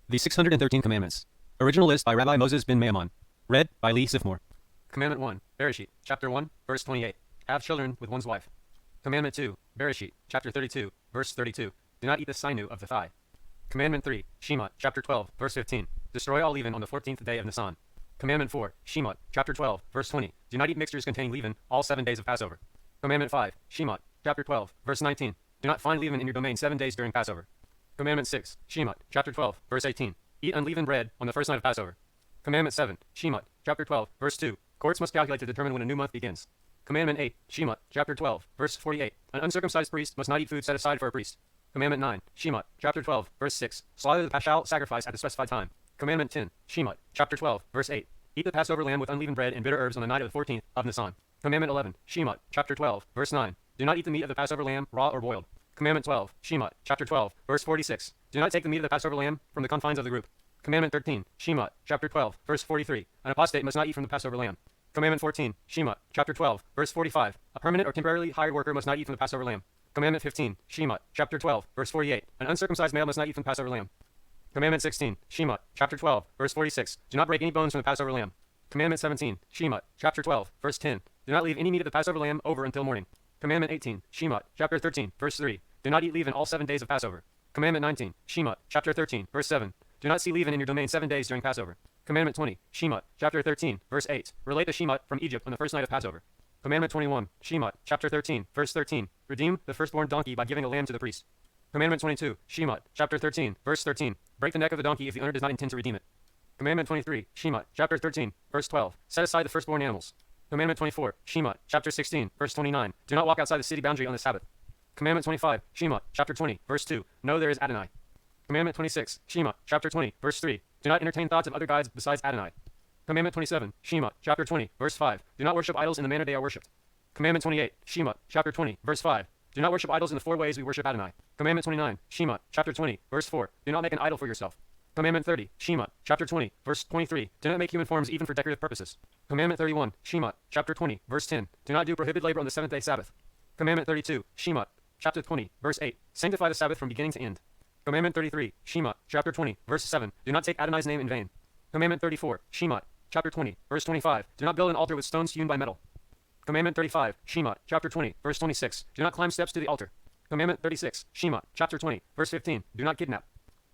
The 613 Commandments. Original list by Rabbi Moses Ben Maimon. Read by Cifmore. Commandment 1, Bereshit, chapter 1, verse 28. Have children with one's wife. Commandment 2, Bereshit, chapter 32, verse 32. Do not eat the sinew of the thigh. Commandment 3, Shemot, chapter 12, verse 15. Destroy all leaven on the 14th day of Nisan. Commandment 4, Shemot, chapter 12, verse 20. Do not eat mixtures containing leaven all 7 days of Passover. Commandment 5, Shemot, chapter 12, verse 19. Do not find leaven in your domain 7 days during Passover. Commandment 6, Shemot, chapter 12, verse 18. Eat unleavened bread on the first night of Passover. Commandment 7, Shemot, chapter 12, verse 2. Courts must calculate to determine when a new month begins. Commandment 8, Shemot, chapter 12, verse 48. An uncircumcised priest must not eat food set aside for a priest. Commandment 9, Shemot, chapter 12, verse 6. Slaughter the paschal sacrifice at the specified time. Commandment 10, Shemot, chapter 12, verse 8. Eat the Passover lamb with unleavened bread and bitter herbs on the night of the 14th of Nisan. Commandment 11, Shemot, chapter 12, verse 9. Do not eat the meat of the Passover lamb raw or boiled. Commandment 12, Shemot, chapter 12, verse 46. Do not take the meat of the Passover lamb from the confines of the group. Commandment 13, Shemot, chapter 12, verse 43. An apostate must not eat from the Passover lamb. Commandment 14, Shemot, chapter 12, verse 45. A permanent or temporarily hired worker must not eat from the Passover lamb. Commandment 15, Shemot, chapter 12, verse 48. An uncircumcised male must not eat from the Passover lamb. Commandment 16, Shemot, chapter 12, verse 46. Do not break any bones from the Passover lamb. Commandment 17, Shemot, chapter 12, verse 10. Do not leave any meat of the Passover lamb over until morning. Commandment 18, Shemot, chapter 13, verse 3. Do not eat leaven all 7 days of Passover. Commandment 19, Shemot, chapter 13, verse 7. Do not see leaven in your domain 7 days during Passover. Commandment 20, Shemot, chapter 13, verse 8. Relate the Shemot from Egypt on the first night of Passover. Commandment 21, Shemot, chapter 13, verse 13. Redeem the firstborn donkey by giving a lamb to the priest. Commandment 22, Shemot, chapter 13, verse 13. Break the neck of the donkey if the owner does not intend to redeem it. Commandment 23, Shemot, chapter 13, verse 12. Set aside the firstborn animals. Commandment 24, Shemot, chapter 16, verse 29. Do not walk outside the city boundary on the Sabbath. Commandment 25, Shemot, chapter 20, verse 2. Know there is Adonai. Commandment 26, Shemot, chapter 20, verse 3. Do not entertain thoughts of other gods besides Adonai. Commandment 27, Shemot, chapter 20, verse 5. Do not worship idols in the manner they are worshipped. Commandment 28, Shemot, chapter 20, verse 5. Do not worship idols in the 4 ways we worship Adonai. Commandment 29, Shemot, chapter 20, verse 4. Do not make an idol for yourself. Commandment 30, Shemot, chapter 20, verse 23. Do not make human forms even for decorative purposes. Commandment 31, Shemot, chapter 20, verse 10. Do not do prohibited labor on the 7th day Sabbath. Commandment 32, Shemot, chapter 20, verse 8. Sanctify the Sabbath from beginning to end. Commandment 33, Shemot, chapter 20, verse 7. Do not take Adonai's name in vain. Commandment 34, Shemot, chapter 20, verse 25. Do not build an altar with stones hewn by metal. Commandment 35, Shemot, chapter 20, verse 26. Do not climb steps to the altar. Commandment 36, Shemot, chapter 20, verse 15. Do not kidnap.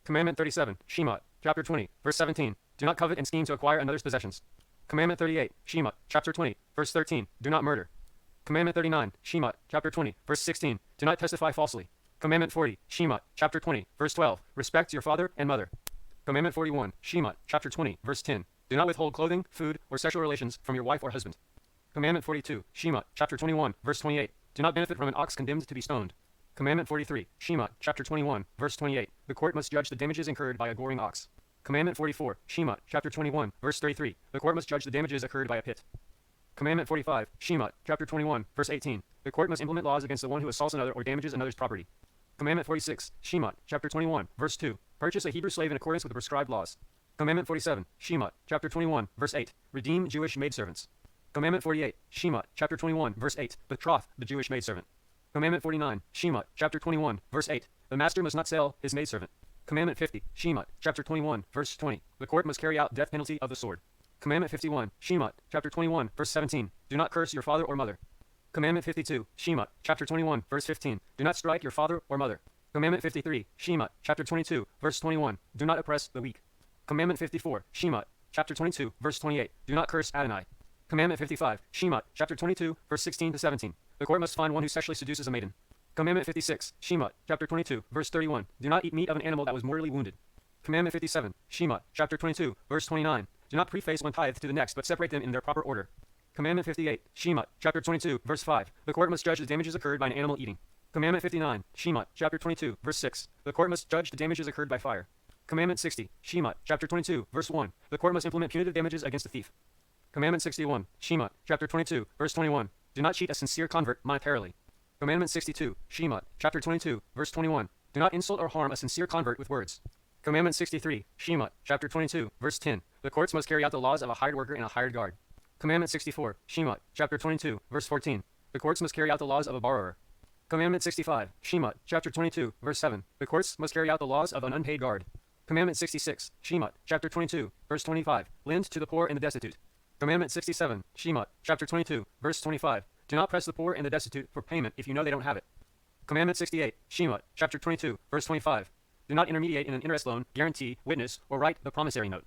Commandment 37, Shemot, chapter 20, verse 17. Do not covet and scheme to acquire another's possessions. Commandment 38, Shemot, chapter 20, verse 13. Do not murder. Commandment 39, Shemot, chapter 20, verse 16. Do not testify falsely. Commandment 40, Shemot, chapter 20, verse 12. Respect your father and mother. Commandment 41, Shemot, chapter 20, verse 10. Do not withhold clothing, food, or sexual relations from your wife or husband. Commandment 42, Shemot, chapter 21, verse 28. Do not benefit from an ox condemned to be stoned. Commandment 43, Shemot, chapter 21, verse 28. The court must judge the damages incurred by a goring ox. Commandment 44, Shemot, chapter 21, verse 33. The court must judge the damages occurred by a pit. Commandment 45, Shemot, chapter 21, verse 18. The court must implement laws against the one who assaults another or damages another's property. Commandment 46, Shemot, chapter 21, verse 2. Purchase a Hebrew slave in accordance with the prescribed laws. Commandment 47, Shemot, chapter 21, verse 8. Redeem Jewish maidservants. Commandment 48, Shemot, chapter 21, verse 8. Betroth the Jewish maidservant. Commandment 49, Shemot, chapter 21, verse 8. The master must not sell his maidservant. Commandment 50, Shemot, chapter 21, verse 20. The court must carry out death penalty of the sword. Commandment 51, Shemot, chapter 21, verse 17. Do not curse your father or mother. Commandment 52, Shemot, chapter 21, verse 15. Do not strike your father or mother. Commandment 53, Shemot, chapter 22, verse 21. Do not oppress the weak. Commandment 54, Shemot, chapter 22, verse 28. Do not curse Adonai. Commandment 55, Shemot, chapter 22, verse 16 to 17. The court must find one who sexually seduces a maiden. Commandment 56, Shemot, chapter 22, verse 31. Do not eat meat of an animal that was mortally wounded. Commandment 57, Shemot, chapter 22, verse 29. Do not preface one tithe to the next, but separate them in their proper order. Commandment 58, Shemot, chapter 22, verse 5. The court must judge the damages occurred by an animal eating. Commandment 59, Shemot, chapter 22, verse 6. The court must judge the damages occurred by fire. Commandment 60, Shemot, chapter 22, verse 1. The court must implement punitive damages against the thief. Commandment 61, Shemot, chapter 22, verse 21. Do not cheat a sincere convert monetarily. Commandment 62, Shemot, chapter 22, verse 21. Do not insult or harm a sincere convert with words. Commandment 63, Shemot, chapter 22, verse 10. The courts must carry out the laws of a hired worker and a hired guard. Commandment 64, Shemot, chapter 22, verse 14. The courts must carry out the laws of a borrower. Commandment 65, Shemot, chapter 22, verse 7. The courts must carry out the laws of an unpaid guard. Commandment 66, Shemot, chapter 22, verse 25. Lend to the poor and the destitute. Commandment 67, Shemot, chapter 22, verse 25. Do not press the poor and the destitute for payment if you know they don't have it. Commandment 68, Shemot, chapter 22, verse 25. Do not intermediate in an interest loan, guarantee, witness, or write the promissory note.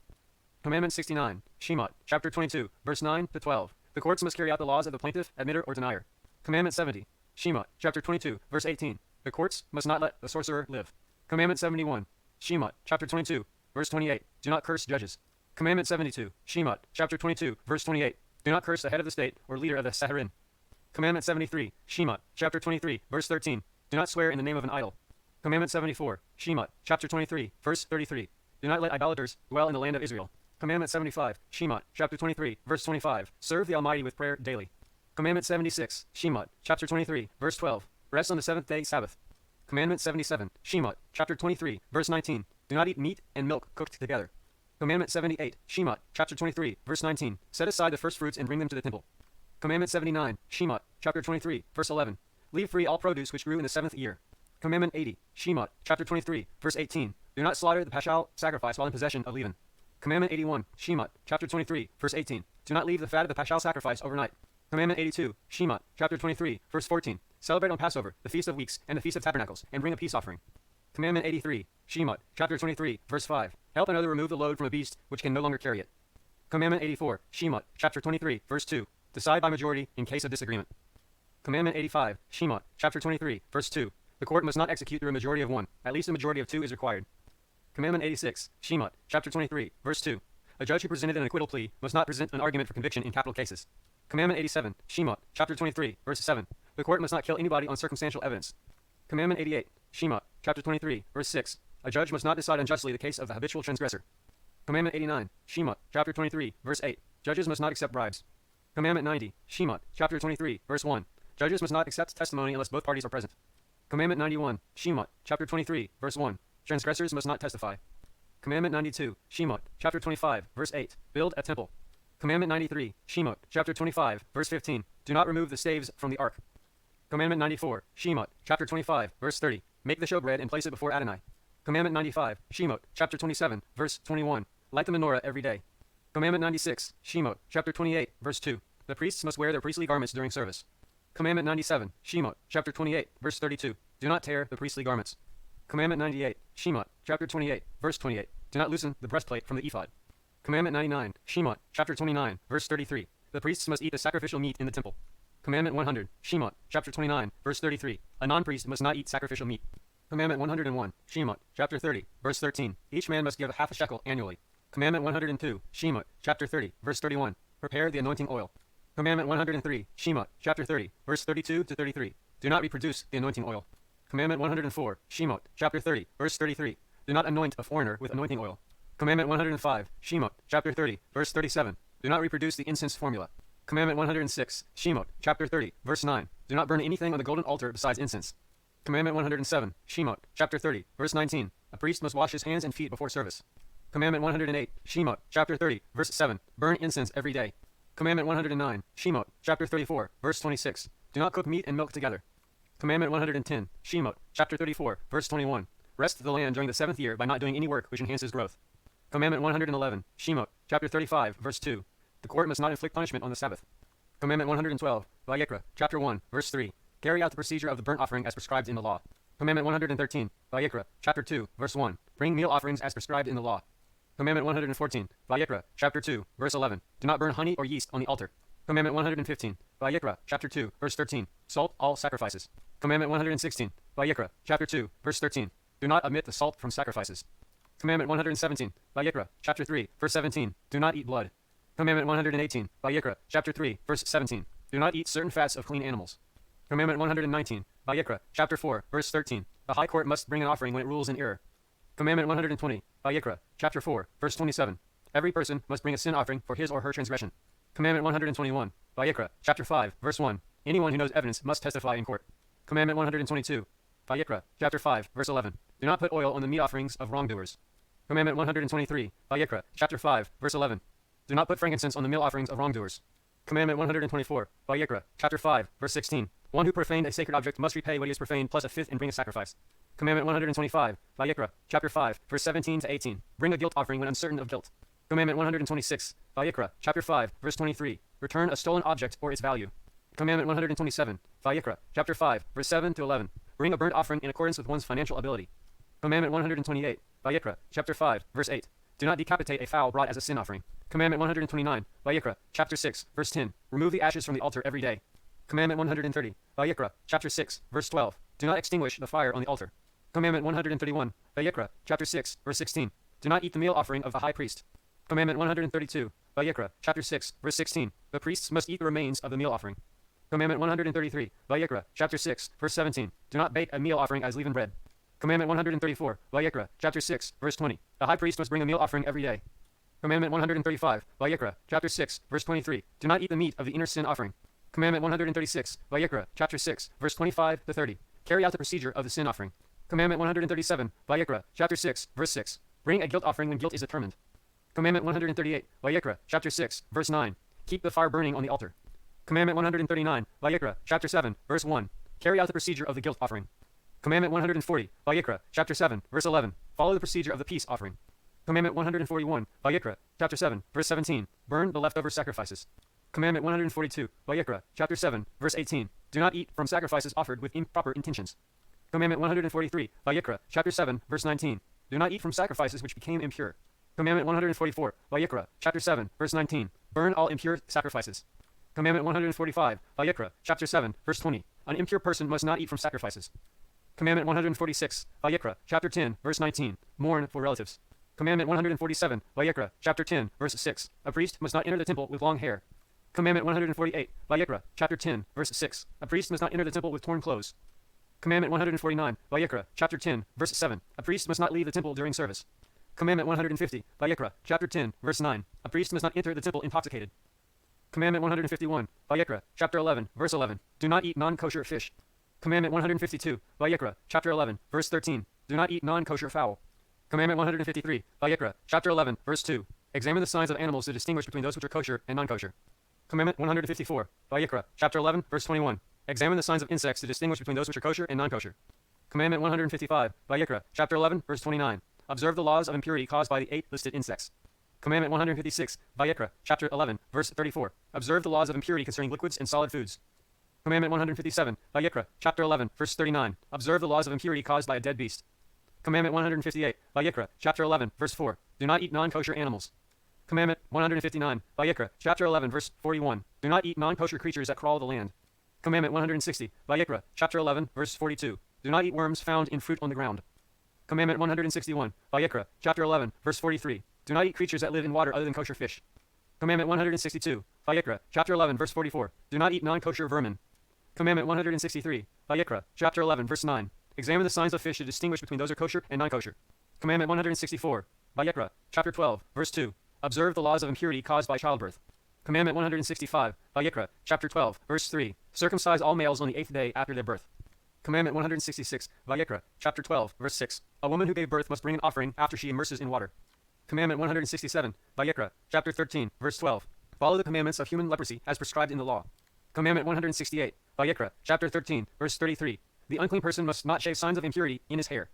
Commandment 69, Shemot, chapter 22, verse 9 to 12. The courts must carry out the laws of the plaintiff, admitter, or denier. Commandment 70, Shemot, chapter 22, verse 18. The courts must not let the sorcerer live. Commandment 71, Shemot, chapter 22, verse 28. Do not curse judges. Commandment 72, Shemot, chapter 22, verse 28. Do not curse the head of the state or leader of the Saharin. Commandment 73, Shemot, chapter 23, verse 13. Do not swear in the name of an idol. Commandment 74, Shemot, chapter 23, verse 33. Do not let idolaters dwell in the land of Israel. Commandment 75, Shemot, chapter 23, verse 25. Serve the Almighty with prayer daily. Commandment 76, Shemot, chapter 23, verse 12. Rest on the seventh day Sabbath. Commandment 77, Shemot, chapter 23, verse 19. Do not eat meat and milk cooked together. Commandment 78, Shemot, chapter 23, verse 19. Set aside the first fruits and bring them to the temple. Commandment 79, Shemot, chapter 23, verse 11. Leave free all produce which grew in the seventh year. Commandment 80, Shemot, chapter 23, verse 18. Do not slaughter the paschal sacrifice while in possession of leaven. Commandment 81, Shemot, chapter 23, verse 18. Do not leave the fat of the paschal sacrifice overnight. Commandment 82, Shemot, chapter 23, verse 14. Celebrate on Passover, the Feast of Weeks, and the Feast of Tabernacles, and bring a peace offering. Commandment 83, Shemot, chapter 23, verse 5. Help another remove the load from a beast which can no longer carry it. Commandment 84, Shemot, chapter 23, verse 2. Decide by majority in case of disagreement. Commandment 85, Shemot, chapter 23, verse 2. The court must not execute through a majority of one. At least a majority of two is required. Commandment 86, Shemot, chapter 23, verse 2. A judge who presented an acquittal plea must not present an argument for conviction in capital cases. Commandment 87, Shemot, chapter 23, verse 7. The court must not kill anybody on circumstantial evidence. Commandment 88, Shemot, chapter 23, verse 6. A judge must not decide unjustly the case of the habitual transgressor. Commandment 89, Shemot, chapter 23, verse 8. Judges must not accept bribes. Commandment 90, Shemot, chapter 23, verse 1. Judges must not accept testimony unless both parties are present. Commandment 91, Shemot, chapter 23, verse 1. Transgressors must not testify. Commandment 92, Shemot, chapter 25, verse 8. Build a temple. Commandment 93, Shemot, chapter 25, verse 15. Do not remove the staves from the ark. Commandment 94, Shemot, chapter 25, verse 30. Make the showbread and place it before Adonai. Commandment 95, Shemot, chapter 27, verse 21. Light the menorah every day. Commandment 96, Shemot, chapter 28, verse 2. The priests must wear their priestly garments during service. Commandment 97, Shemot, chapter 28, verse 32. Do not tear the priestly garments. Commandment 98, Shemot, chapter 28, verse 28. Do not loosen the breastplate from the ephod. Commandment 99, Shemot, chapter 29, verse 33. The priests must eat the sacrificial meat in the temple. Commandment 100, Shemot, chapter 29, verse 33. A non-priest must not eat sacrificial meat. Commandment 101, Shemot, chapter 30, verse 13. Each man must give half a shekel annually. Commandment 102, Shemot, chapter 30, verse 31. Prepare the anointing oil. Commandment 103, Shemot, chapter 30, verse 32 to 33. Do not reproduce the anointing oil. Commandment 104, Shemot, chapter 30, verse 33. Do not anoint a foreigner with anointing oil. Commandment 105, Shemot, chapter 30, verse 37. Do not reproduce the incense formula. Commandment 106, Shemot, chapter 30, verse 9. Do not burn anything on the golden altar besides incense. Commandment 107, Shemot, chapter 30, verse 19. A priest must wash his hands and feet before service. Commandment 108, Shemot, chapter 30, verse 7. Burn incense every day. Commandment 109, Shemot, chapter 34, verse 26. Do not cook meat and milk together. Commandment 110, Shemot, chapter 34, verse 21. Rest the land during the seventh year by not doing any work which enhances growth. Commandment 111, Shemot, chapter 35, verse 2. The court must not inflict punishment on the Sabbath. Commandment 112, Vayikra, chapter 1, verse 3. Carry out the procedure of the burnt offering as prescribed in the law. Commandment 113, Vayikra, chapter 2, verse 1. Bring meal offerings as prescribed in the law. Commandment 114, Vayikra, chapter 2, verse 11. Do not burn honey or yeast on the altar. Commandment 115, Vayikra, chapter 2, verse 13. Salt all sacrifices. Commandment 116, Vayikra, chapter 2, verse 13. Do not omit the salt from sacrifices. Commandment 117, Vayikra, chapter 3, verse 17. Do not eat blood. Commandment 118, Vayikra, chapter 3, verse 17. Do not eat certain fats of clean animals. Commandment 119, Vayikra, chapter 4, verse 13. The high court must bring an offering when it rules in error. Commandment 120, Vayikra, chapter 4, verse 27. Every person must bring a sin offering for his or her transgression. Commandment 121, Vayikra, chapter 5, verse 1. Anyone who knows evidence must testify in court. Commandment 122, Vayikra, chapter 5, verse 11. Do not put oil on the meat offerings of wrongdoers. Commandment 123, Vayikra, chapter 5, verse 11. Do not put frankincense on the meal offerings of wrongdoers. Commandment 124, Vayikra, chapter 5, verse 16. One who profaned a sacred object must repay what he has profaned plus a fifth and bring a sacrifice. Commandment 125, Vayikra, chapter 5, verse 17 to 18. Bring a guilt offering when uncertain of guilt. Commandment 126, Vayikra, chapter 5, verse 23. Return a stolen object or its value. Commandment 127, Vayikra, chapter 5, verse 7 to 11. Bring a burnt offering in accordance with one's financial ability. Commandment 128, Vayikra, chapter 5, verse 8. Do not decapitate a fowl brought as a sin offering. Commandment 129, Vayikra, chapter 6, verse 10. Remove the ashes from the altar every day. Commandment 130, Vayikra, chapter 6, verse 12. Do not extinguish the fire on the altar. Commandment 131, Vayikra, chapter 6, verse 16. Do not eat the meal offering of the high priest. Commandment 132, Vayikra, chapter 6, verse 16. The priests must eat the remains of the meal offering. Commandment 133, Vayikra, chapter 6, verse 17. Do not bake a meal offering as leavened bread. Commandment 134, Vayikra, chapter 6, verse 20. The high priest must bring a meal offering every day. Commandment 135, Vayikra, chapter 6, verse 23. Do not eat the meat of the inner sin offering. Commandment 136, Vayikra, chapter 6, verse 25 to 30. Carry out the procedure of the sin offering. Commandment 137, Vayikra, chapter 6, verse 6. Bring a guilt offering when guilt is determined. Commandment 138, Vayikra, chapter 6, verse 9. Keep the fire burning on the altar. Commandment 139, Vayikra, chapter 7, verse 1. Carry out the procedure of the guilt offering. Commandment 140, Vayikra, chapter 7, verse 11. Follow the procedure of the peace offering. Commandment 141, Vayikra, chapter 7, verse 17. Burn the leftover sacrifices. Commandment 142, Vayikra, chapter 7, verse 18. Do not eat from sacrifices offered with improper intentions. Commandment 143, Vayikra, chapter 7, verse 19. Do not eat from sacrifices which became impure. Commandment 144, Vayikra, chapter 7, verse 19. Burn all impure sacrifices. Commandment 145, Vayikra, chapter 7, verse 20. An impure person must not eat from sacrifices. Commandment 146, Vayikra, chapter 10, verse 19. Mourn for relatives. Commandment 147, Vayikra, chapter 10, verse 6. A priest must not enter the temple with long hair. Commandment 148, Vayikra, chapter 10, verse 6. A priest must not enter the temple with torn clothes. Commandment 149, Vayikra, chapter 10, verse 7. A priest must not leave the temple during service. Commandment 150, Vayikra, chapter 10, verse 9. A priest must not enter the temple intoxicated. Commandment 151, Vayikra, chapter 11, verse 11. Do not eat non-kosher fish. Commandment 152, Vayikra, chapter 11, verse 13. Do not eat non-kosher fowl. Commandment 153, Vayikra, chapter 11, verse 2. Examine the signs of animals to distinguish between those which are kosher and non-kosher. Commandment 154, Vayikra, chapter 11, verse 21. Examine the signs of insects to distinguish between those which are kosher and non-kosher. Commandment 155, Vayikra, chapter 11, verse 29. Observe the laws of impurity caused by the 8 listed insects. Commandment 156, Vayikra, chapter 11, verse 34. Observe the laws of impurity concerning liquids and solid foods. Commandment 157, Vayikra, chapter 11, verse 39. Observe the laws of impurity caused by a dead beast. Commandment 158, Vayikra, chapter 11, verse 4. Do not eat non-kosher animals. Commandment 159, Vayikra, chapter 11, verse 41. Do not eat non-kosher creatures that crawl the land. Commandment 160, Vayikra, chapter 11, verse 42. Do not eat worms found in fruit on the ground. Commandment 161, Vayikra, chapter 11, verse 43. Do not eat creatures that live in water other than kosher fish. Commandment 162, Vayikra, chapter 11, verse 44. Do not eat non-kosher vermin. Commandment 163, Vayikra, chapter 11, verse 9. Examine the signs of fish to distinguish between those who are kosher and non-kosher. Commandment 164, Vayikra, chapter 12, verse 2. Observe the laws of impurity caused by childbirth. Commandment 165, Vayikra, chapter 12, verse 3. Circumcise all males on the 8th day after their birth. Commandment 166, Vayikra, chapter 12, verse 6. A woman who gave birth must bring an offering after she immerses in water. Commandment 167, Vayikra, chapter 13, verse 12. Follow the commandments of human leprosy as prescribed in the law. Commandment 168, Vayikra, chapter 13, verse 33. The unclean person must not shave signs of impurity in his hair.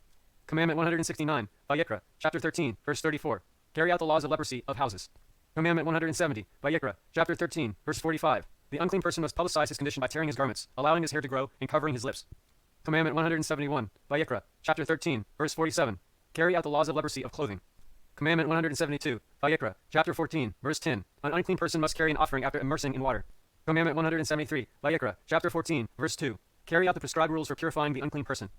Commandment 169, Vayikra, chapter 13, verse 34. Carry out the laws of leprosy of houses. Commandment 170, Vayikra, chapter 13, verse 45. The unclean person must publicize his condition by tearing his garments, allowing his hair to grow, and covering his lips. Commandment 171, Vayikra, chapter 13, verse 47. Carry out the laws of leprosy of clothing. Commandment 172, Vayikra, chapter 14, verse 10. An unclean person must carry an offering after immersing in water. Commandment 173, Vayikra, chapter 14, verse 2. Carry out the prescribed rules for purifying the unclean person.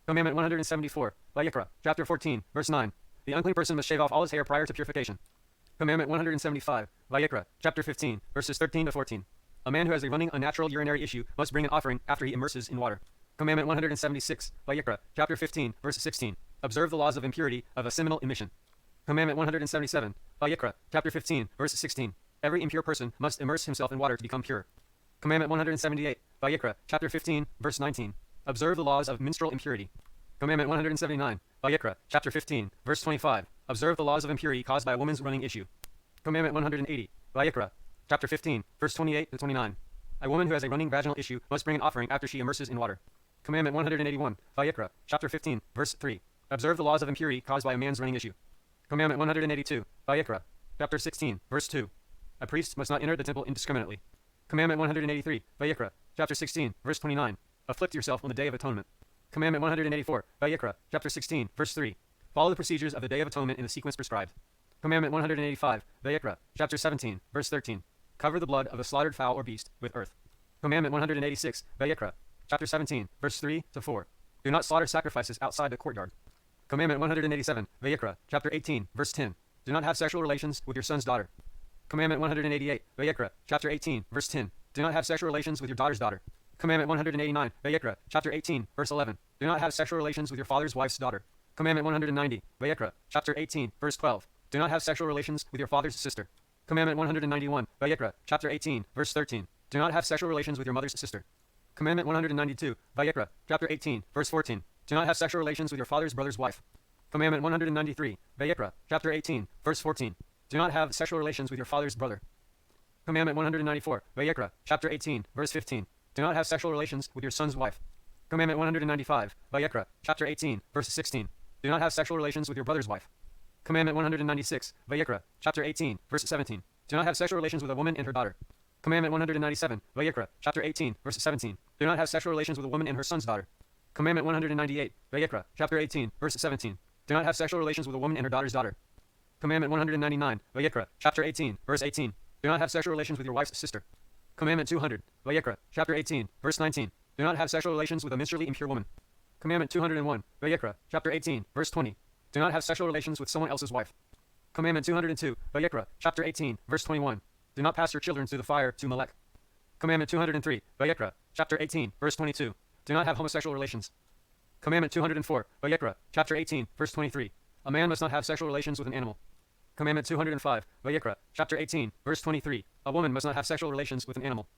Commandment 174, Vayikra, chapter 14, verse 9. The unclean person must shave off all his hair prior to purification. Commandment 175, Vayikra, chapter 15, verses 13 to 14. A man who has a running unnatural urinary issue must bring an offering after he immerses in water. Commandment 176, Vayikra, chapter 15, verse 16. Observe the laws of impurity of a seminal emission. Commandment 177, Vayikra, chapter 15, verse 16. Every impure person must immerse himself in water to become pure. Commandment 178, Vayikra, chapter 15, verse 19. Observe the laws of menstrual impurity. Commandment 179, Vayikra, chapter 15, verse 25. Observe the laws of impurity caused by a woman's running issue. Commandment 180, Vayikra, chapter 15, verse 28 to 29. A woman who has a running vaginal issue must bring an offering after she immerses in water. Commandment 181, Vayikra, chapter 15, verse 3. Observe the laws of impurity caused by a man's running issue. Commandment 182, Vayikra, chapter 16, verse 2. A priest must not enter the temple indiscriminately. Commandment 183, Vayikra, chapter 16, verse 29. Afflict yourself on the Day of Atonement. Commandment 184, Vayikra, chapter 16, verse 3. Follow the procedures of the Day of Atonement in the sequence prescribed. Commandment 185, Vayikra, chapter 17, verse 13. Cover the blood of the slaughtered fowl or beast with earth. Commandment 186, Vayikra, chapter 17, verse 3 to 4. Do not slaughter sacrifices outside the courtyard. Commandment 187, Vayikra, chapter 18, verse 10. Do not have sexual relations with your son's daughter. Commandment 188, Vayikra, chapter 18, verse 10. Do not have sexual relations with your daughter's daughter. Commandment 189, Vayikra, chapter 18, verse 11. Do not have sexual relations with your father's wife's daughter. Commandment 190, Vayikra, chapter 18, verse 12. Do not have sexual relations with your father's sister. Commandment 191, Vayikra, chapter 18, verse 13. Do not have sexual relations with your mother's sister. Commandment 192, Vayikra, chapter 18, verse 14. Do not have sexual relations with your father's brother's wife. Commandment 193, Vayikra, chapter 18, verse 14. Do not have sexual relations with your father's brother. Commandment 194, Vayikra, chapter 18, verse 15. Do not have sexual relations with your son's wife. Commandment 195, Vayikra, chapter 18, verse 16. Do not have sexual relations with your brother's wife. Commandment 196, Vayikra, chapter 18, verse 17. Do not have sexual relations with a woman and her daughter. Commandment 197, Vayikra, chapter 18, verse 17. Do not have sexual relations with a woman and her son's daughter. Commandment 198, Vayikra, chapter 18, verse 17. Do not have sexual relations with a woman and her daughter's daughter. Commandment 199, Vayikra, chapter 18, verse 18. Do not have sexual relations with your wife's sister. Commandment 200, Vayikra, chapter 18, verse 19. Do not have sexual relations with a menstrually impure woman. Commandment 201, Vayikra, chapter 18, verse 20. Do not have sexual relations with someone else's wife. Commandment 202, Vayikra, chapter 18, verse 21. Do not pass your children through the fire to Molech. Commandment 203, Vayikra, chapter 18, verse 22. Do not have homosexual relations. Commandment 204, Vayikra, chapter 18, verse 23. A man must not have sexual relations with an animal. Commandment 205, Vayikra, chapter 18, verse 23. A woman must not have sexual relations with an animal.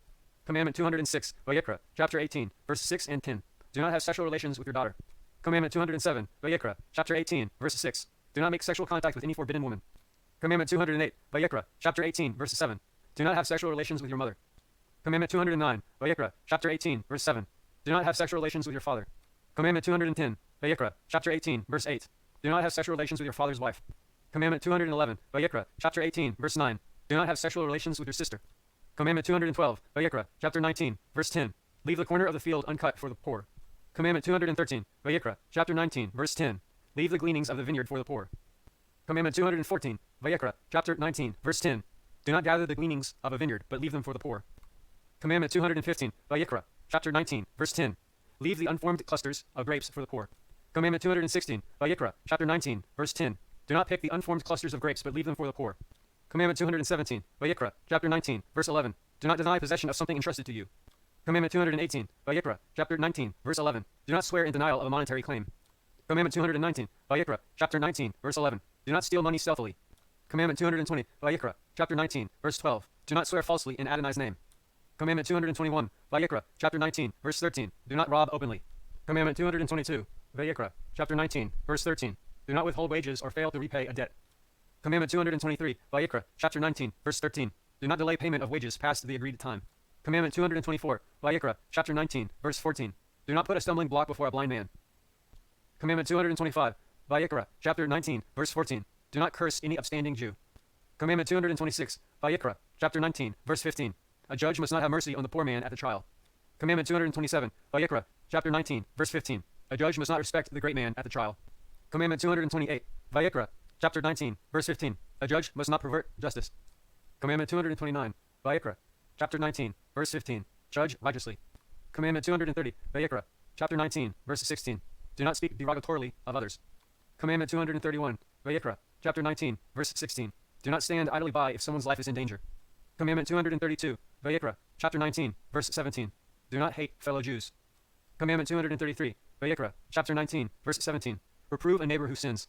Commandment 206, Vayikra, chapter 18, verse 6 and 10. Do not have sexual relations with your daughter. Commandment 207, Vayikra, chapter 18, verse 6. Do not make sexual contact with any forbidden woman. Commandment 208, Vayikra, chapter 18, verse 7. Do not have sexual relations with your mother. Commandment 209, Vayikra, chapter 18, verse 7. Do not have sexual relations with your father. Commandment 210, Vayikra, chapter 18, verse 8. Do not have sexual relations with your father's wife. Commandment 211, Vayikra, chapter 18, verse 9. Do not have sexual relations with your sister. Commandment 212, Vayikra, chapter 19, verse 10. Leave the corner of the field uncut for the poor. Commandment 213, Vayikra, chapter 19, verse 10. Leave the gleanings of the vineyard for the poor. Commandment 214, Vayikra, chapter 19, verse 10. Do not gather the gleanings of a vineyard, but leave them for the poor. Commandment 215, Vayikra, chapter 19, verse 10. Leave the unformed clusters of grapes for the poor. Commandment 216, Vayikra, chapter 19, verse 10. Do not pick the unformed clusters of grapes, but leave them for the poor. Commandment 217, Vayikra, chapter 19, verse 11. Do not deny possession of something entrusted to you. Commandment 218, Vayikra, chapter 19, verse 11. Do not swear in denial of a monetary claim. Commandment 219, Vayikra, chapter 19, verse 11. Do not steal money stealthily. Commandment 220, Vayikra, chapter 19, verse 12. Do not swear falsely in Adonai's name. Commandment 221, Vayikra, chapter 19, verse 13. Do not rob openly. Commandment 222, Vayikra, chapter 19, verse 13. Do not withhold wages or fail to repay a debt. Commandment 223, Vayikra, chapter 19, verse 13. Do not delay payment of wages past the agreed time. Commandment 224, Vayikra, chapter 19, verse 14. Do not put a stumbling block before a blind man. Commandment 225, Vayikra, chapter 19, verse 14. Do not curse any upstanding Jew. Commandment 226, Vayikra, chapter 19, verse 15. A judge must not have mercy on the poor man at the trial. Commandment 227, Vayikra, chapter 19, verse 15. A judge must not respect the great man at the trial. Commandment 228, Vayikra, chapter 19, verse 15. A judge must not pervert justice. Commandment 229, Vayikra, chapter 19, verse 15. Judge righteously. Commandment 230, Vayikra, chapter 19, verse 16. Do not speak derogatorily of others. Commandment 231, Vayikra, chapter 19, verse 16. Do not stand idly by if someone's life is in danger. Commandment 232, Vayikra, chapter 19, verse 17. Do not hate fellow Jews. Commandment 233, Vayikra, chapter 19, verse 17. Reprove a neighbor who sins.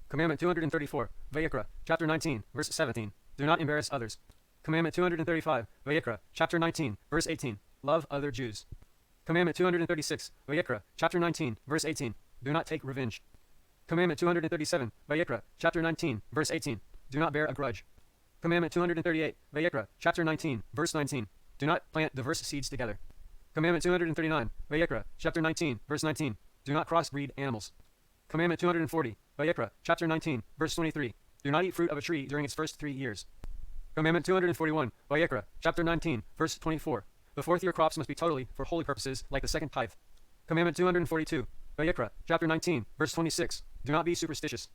Commandment 234, Vayikra, chapter 19, verse 17. Do not embarrass others. Commandment 235, Vayikra, chapter 19, verse 18. Love other Jews. Commandment 236, Vayikra, chapter 19, verse 18. Do not take revenge. Commandment 237, Vayikra, chapter 19, verse 18. Do not bear a grudge. Commandment 238, Vayikra, chapter 19, verse 19. Do not plant diverse seeds together. Commandment 239, Vayikra, chapter 19, verse 19. Do not crossbreed animals. Commandment 240, Vayikra, chapter 19, verse 23. Do not eat fruit of a tree during its first 3 years. Commandment 241, Vayikra, chapter 19, verse 24. The fourth year crops must be totally for holy purposes, like the second tithe. Commandment 242, Vayikra, chapter 19, verse 26. Do not be superstitious.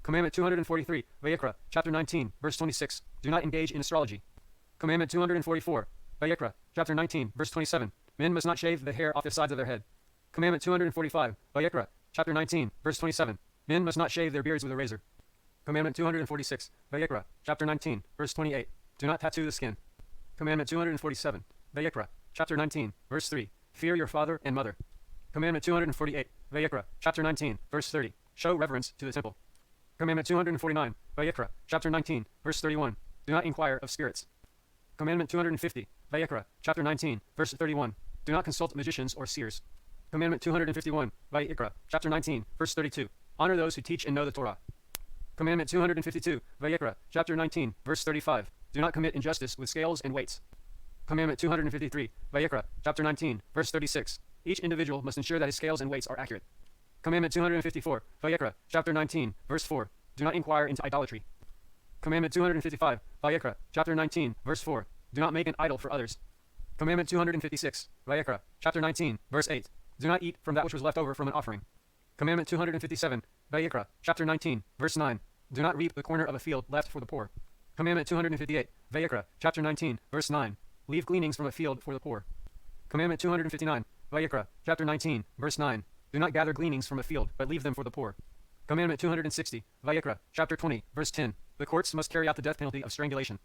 Commandment 243, Vayikra, chapter 19, verse 26. Do not engage in astrology. Commandment 244, Vayikra, chapter 19, verse 27. Men must not shave the hair off the sides of their head. Commandment 245, Vayikra, chapter 19, verse 27. Men must not shave their beards with a razor. Commandment 246, Vayikra, chapter 19, verse 28. Do not tattoo the skin. Commandment 247, Vayikra, chapter 19, verse 3. Fear your father and mother. Commandment 248, Vayikra, chapter 19, verse 30. Show reverence to the temple. Commandment 249, Vayikra, chapter 19, verse 31. Do not inquire of spirits. Commandment 250, Vayikra, chapter 19, verse 31. Do not consult magicians or seers. Commandment 251, Vayikra, chapter 19, verse 32. Honor those who teach and know the Torah. Commandment 252, Vayikra, chapter 19, verse 35. Do not commit injustice with scales and weights. Commandment 253, Vayikra, chapter 19, verse 36. Each individual must ensure that his scales and weights are accurate. Commandment 254, Vayikra, chapter 19, verse 4. Do not inquire into idolatry. Commandment 255, Vayikra, chapter 19, verse 4. Do not make an idol for others. Commandment 256, Vayikra, chapter 19, verse 8. Do not eat from that which was left over from an offering. Commandment 257, Vayikra, chapter 19, verse 9. Do not reap the corner of a field left for the poor. Commandment 258, Vayikra, chapter 19, verse 9. Leave gleanings from a field for the poor. Commandment 259, Vayikra, chapter 19, verse 9. Do not gather gleanings from a field, but leave them for the poor. Commandment 260, Vayikra, chapter 20, verse 10. The courts must carry out the death penalty of strangulation.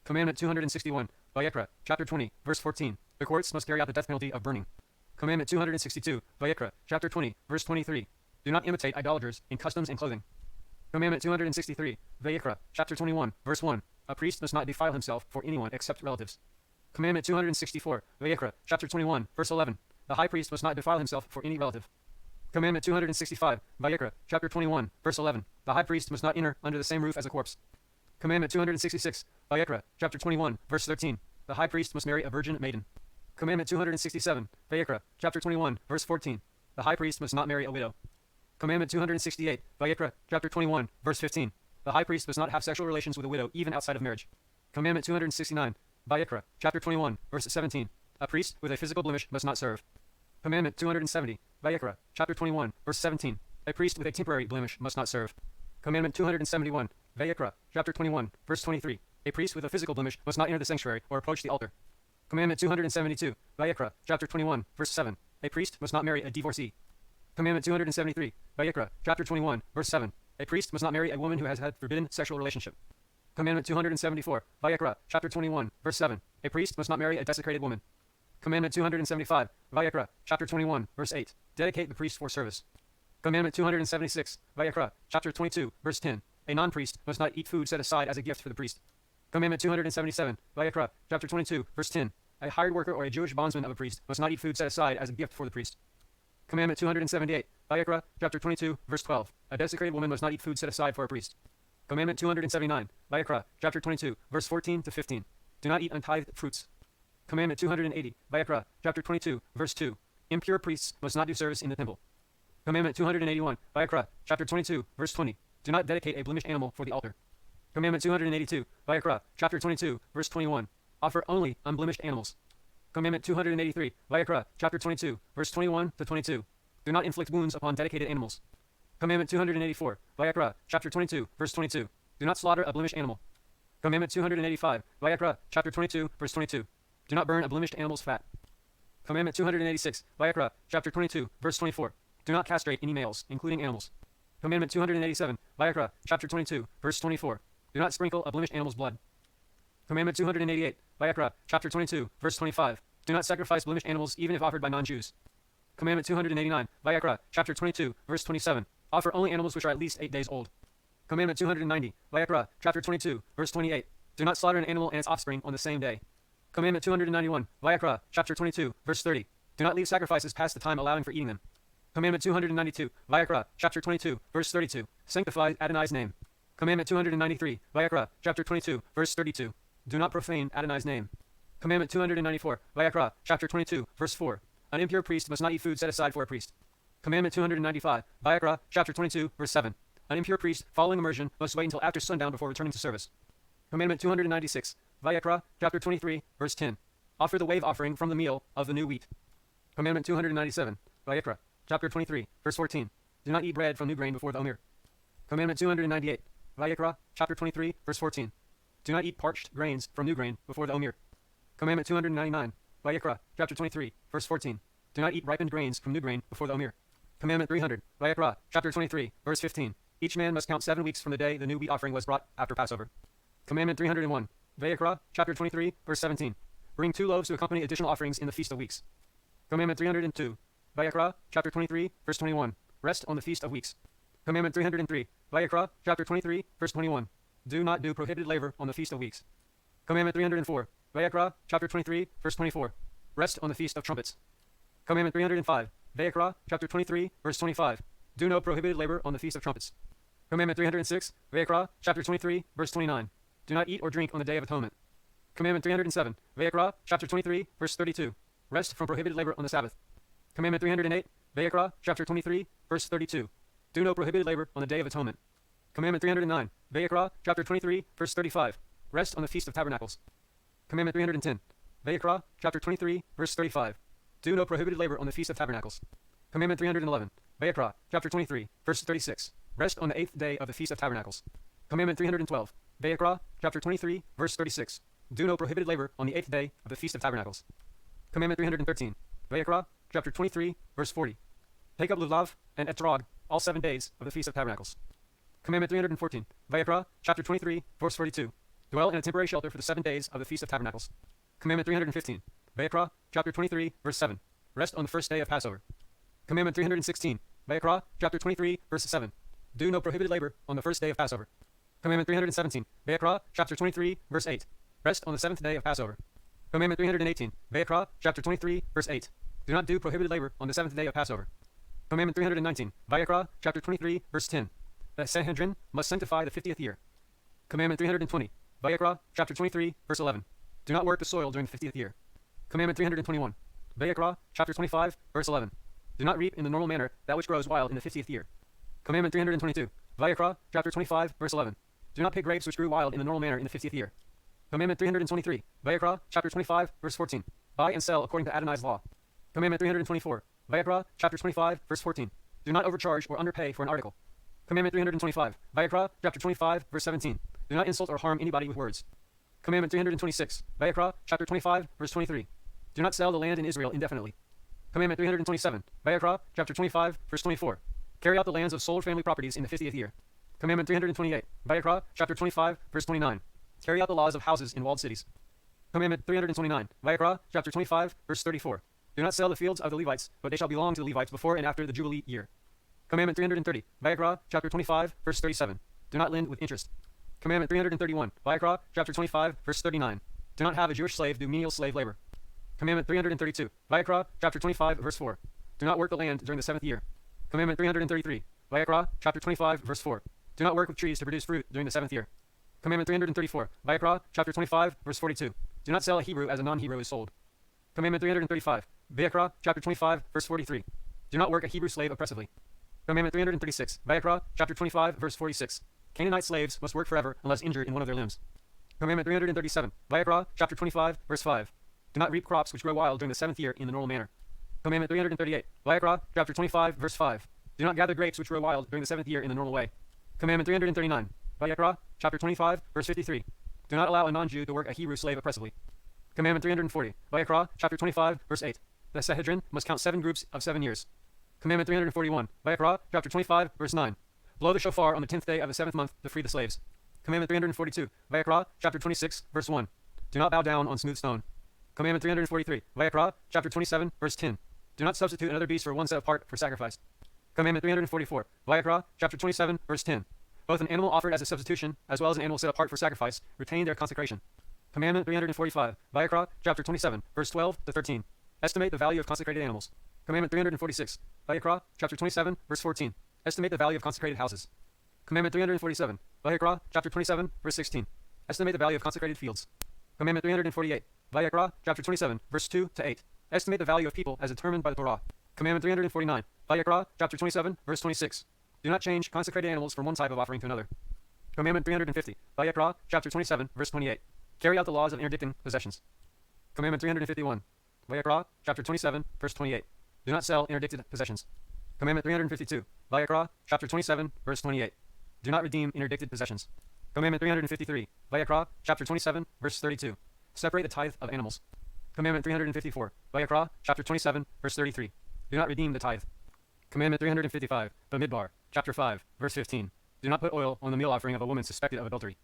Commandment 261, Vayikra, chapter 20, verse 14. The courts must carry out the death penalty of burning. Commandment 262, Vayikra, chapter 20, verse 23. Do not imitate idolaters in customs and clothing. Commandment 263, Vayikra, chapter 21, verse 1. A priest must not defile himself for anyone except relatives. Commandment 264, Vayikra, chapter 21, verse 11. The high priest must not defile himself for any relative. Commandment 265, Vayikra, chapter 21, verse 11. The high priest must not enter under the same roof as a corpse. Commandment 266, Vayikra, chapter 21, verse 13. The high priest must marry a virgin maiden. Commandment 267, Vayikra, chapter 21, verse 14. The high priest must not marry a widow. Commandment 268, Vayikra, chapter 21, verse 15. The high priest must not have sexual relations with a widow even outside of marriage. Commandment 269, Vayikra, chapter 21, verse 17. A priest with a physical blemish must not serve. Commandment 270, Vayikra, chapter 21, verse 17. A priest with a temporary blemish must not serve. Commandment 271, Vayikra, chapter 21, verse 23. A priest with a physical blemish must not enter the sanctuary or approach the altar. Commandment 272, Vayikra, chapter 21, verse 7. A priest must not marry a divorcee. Commandment 273, Vayikra, chapter 21, verse 7. A priest must not marry a woman who has had forbidden sexual relationship. Commandment 274, Vayikra, chapter 21, verse 7. A priest must not marry a desecrated woman. Commandment 275, Vayikra, chapter 21, verse 8. Dedicate the priest for service. Commandment 276, Vayikra, chapter 22, verse 10. A non-priest must not eat food set aside as a gift for the priest. Commandment 277, Vayikra, chapter 22, verse 10. A hired worker or a Jewish bondsman of a priest must not eat food set aside as a gift for the priest. Commandment 278, Vayikra, chapter 22, verse 12. A desecrated woman must not eat food set aside for a priest. Commandment 279, Vayikra, chapter 22, verse 14 to 15. Do not eat untithed fruits. Commandment 280, Vayikra, chapter 22, verse 2. Impure priests must not do service in the temple. Commandment 281, Vayikra, chapter 22, verse 20. Do not dedicate a blemished animal for the altar. Commandment 282, Vayikra, chapter 22, verse 21. Offer only unblemished animals. Commandment 283, Vayikra, chapter 22, verse 21 to 22. Do not inflict wounds upon dedicated animals. Commandment 284, Vayikra, chapter 22, verse 22. Do not slaughter a blemished animal. Commandment 285, Vayikra, chapter 22, verse 22. Do not burn a blemished animal's fat. Commandment 286, Vayikra, chapter 22, verse 24. Do not castrate any males, including animals. Commandment 287, Vayikra, chapter 22, verse 24. Do not sprinkle a blemished animal's blood. Commandment 288, Vayikra, chapter 22, verse 25. Do not sacrifice blemished animals even if offered by non-Jews. Commandment 289, Vayikra, chapter 22, verse 27. Offer only animals which are at least 8 days old. Commandment 290, Vayikra, chapter 22, verse 28. Do not slaughter an animal and its offspring on the same day. Commandment 291, Vayikra, chapter 22, verse 30. Do not leave sacrifices past the time allowing for eating them. Commandment 292, Vayikra, chapter 22, verse 32. Sanctify Adonai's name. Commandment 293, Vayikra, chapter 22, verse 32. Do not profane Adonai's name. Commandment 294, Vayikra, chapter 22, verse 4. An impure priest must not eat food set aside for a priest. Commandment 295, Vayikra, chapter 22, verse 7. An impure priest, following immersion, must wait until after sundown before returning to service. Commandment 296, Vayikra, chapter 23, verse 10. Offer the wave offering from the meal of the new wheat. Commandment 297, Vayikra, chapter 23, verse 14. Do not eat bread from new grain before the Omer. Commandment 298, Vayikra, chapter 23, verse 14. Do not eat parched grains from new grain before the Omer. Commandment 299, Vayikra, chapter 23, verse 14. Do not eat ripened grains from new grain before the Omer. Commandment 300, Vayikra, chapter 23, verse 15. Each man must count 7 weeks from the day the new wheat offering was brought after Passover. Commandment 301, Vayikra, chapter 23, verse 17. Bring 2 loaves to accompany additional offerings in the Feast of Weeks. Commandment 302, Vayikra, chapter 23, verse 21. Rest on the Feast of Weeks. Commandment 303, Vayikra, chapter 23, verse 21. Do not do prohibited labor on the Feast of Weeks. Commandment 304, Vayikra, chapter 23, verse 24. Rest on the Feast of Trumpets. Commandment 305, Vayikra, chapter 23, verse 25. Do no prohibited labor on the Feast of Trumpets. Commandment 306, Vayikra, chapter 23, verse 29. Do not eat or drink on the Day of Atonement. Commandment 307, Vayikra, chapter 23, verse 32. Rest from prohibited labor on the Sabbath. Commandment 308, Vayikra, chapter 23, verse 32. Do no prohibited labor on the Day of Atonement. Commandment 309, Vayikra, chapter 23, verse 35. Rest on the Feast of Tabernacles. Commandment 310, Vayikra, chapter 23, verse 35. Do no prohibited labor on the Feast of Tabernacles. Commandment 311, Vayikra, chapter 23, verse 36. Rest on the 8th day of the Feast of Tabernacles. Commandment 312, Vayikra, chapter 23, verse 36. Do no prohibited labor on the 8th day of the Feast of Tabernacles. Commandment 313, Vayikra, chapter 23, verse 40. Take up lulav and etrog all 7 days of the Feast of Tabernacles. Commandment 314, Vayikra, chapter 23, verse 42. Dwell in a temporary shelter for the 7 days of the Feast of Tabernacles. Commandment 315, Vayikra, chapter 23, verse 7. Rest on the first day of Passover. Commandment 316, Vayikra, chapter 23, verse 7. Do no prohibited labor on the first day of Passover. Commandment 317, Vayikra, chapter 23, verse 8. Rest on the 7th day of Passover. Commandment 318, Vayikra, chapter 23, verse 8. Do not do prohibited labor on the 7th day of Passover. Commandment 319, Vayikra, chapter 23, verse 10. The Sanhedrin must sanctify the 50th year. Commandment 320, Vayikra, chapter 23, verse 11. Do not work the soil during the 50th year. Commandment 321, Vayikra, chapter 25, verse 11. Do not reap in the normal manner that which grows wild in the 50th year. Commandment 322, Vayikra, chapter 25, verse 11. Do not pick grapes which grew wild in the normal manner in the 50th year. Commandment 323, Vayikra, chapter 25, verse 14. Buy and sell according to Adonai's law. Commandment 324, Vayikra, chapter 25, verse 14. Do not overcharge or underpay for an article. Commandment 325, Vayikra, chapter 25, verse 17. Do not insult or harm anybody with words. Commandment 326, Vayikra, chapter 25, verse 23. Do not sell the land in Israel indefinitely. Commandment 327, Vayikra, chapter 25, verse 24. Carry out the lands of sold family properties in the 50th year. Commandment 328, Vayikra, chapter 25, verse 29. Carry out the laws of houses in walled cities. Commandment 329, Vayikra, chapter 25, verse 34. Do not sell the fields of the Levites, but they shall belong to the Levites before and after the Jubilee year. Commandment 330, Vayikra, chapter 25, verse 37. Do not lend with interest. Commandment 331, Vayikra, chapter 25, verse 39. Do not have a Jewish slave do menial slave labor. Commandment 332, Vayikra, chapter 25, verse 4. Do not work the land during the 7th year. Commandment 333, Vayikra, chapter 25, verse 4. Do not work with trees to produce fruit during the 7th year. Commandment 334, Vayikra, chapter 25, verse 42. Do not sell a Hebrew as a non-Hebrew is sold. Commandment 335, Vayikra, chapter 25, verse 43. Do not work a Hebrew slave oppressively. Commandment 336, Vayikra, chapter 25, verse 46. Canaanite slaves must work forever unless injured in one of their limbs. Commandment 337, Vayikra, chapter 25, verse 5. Do not reap crops which grow wild during the 7th year in the normal manner. Commandment 338, Vayikra, chapter 25, verse 5. Do not gather grapes which grow wild during the 7th year in the normal way. Commandment 339, Vayikra, chapter 25, verse 53. Do not allow a non-Jew to work a Hebrew slave oppressively. Commandment 340, Vayikra, chapter 25, verse 8. The Sanhedrin must count 7 groups of 7 years. Commandment 341, Vayikra, chapter 25, verse 9. Blow the shofar on the 10th day of the 7th month to free the slaves. Commandment 342, Vayikra, chapter 26, verse 1. Do not bow down on smooth stone. Commandment 343, Vayikra, chapter 27, verse 10. Do not substitute another beast for one set apart for sacrifice. Commandment 344, Vayikra, chapter 27, verse 10. Both an animal offered as a substitution, as well as an animal set apart for sacrifice, retain their consecration. Commandment 345, Vayikra, chapter 27, verse 12 to 13. Estimate the value of consecrated animals. Commandment 346, Vayikra, chapter 27, verse 14. Estimate the value of consecrated houses. Commandment 347, Vayikra, chapter 27, verse 16. Estimate the value of consecrated fields. Commandment 348, Vayikra, chapter 27, verse 2 to 8. Estimate the value of people as determined by the Torah. Commandment 349. Vayikra, chapter 27, verse 26. Do not change consecrated animals from one type of offering to another. Commandment 350. Vayikra, chapter 27, verse 28. Carry out the laws of interdicting possessions. Commandment 351. Vayikra, chapter 27, verse 28. Do not sell interdicted possessions. Commandment 352. Vayikra, chapter 27, verse 28. Do not redeem interdicted possessions. Commandment 353. Vayikra, chapter 27, verse 32. Separate the tithe of animals. Commandment 354. Vayikra, chapter 27, verse 33. Do not redeem the tithe. Commandment 355. Bamidbar, chapter 5, verse 15. Do not put oil on the meal offering of a woman suspected of adultery.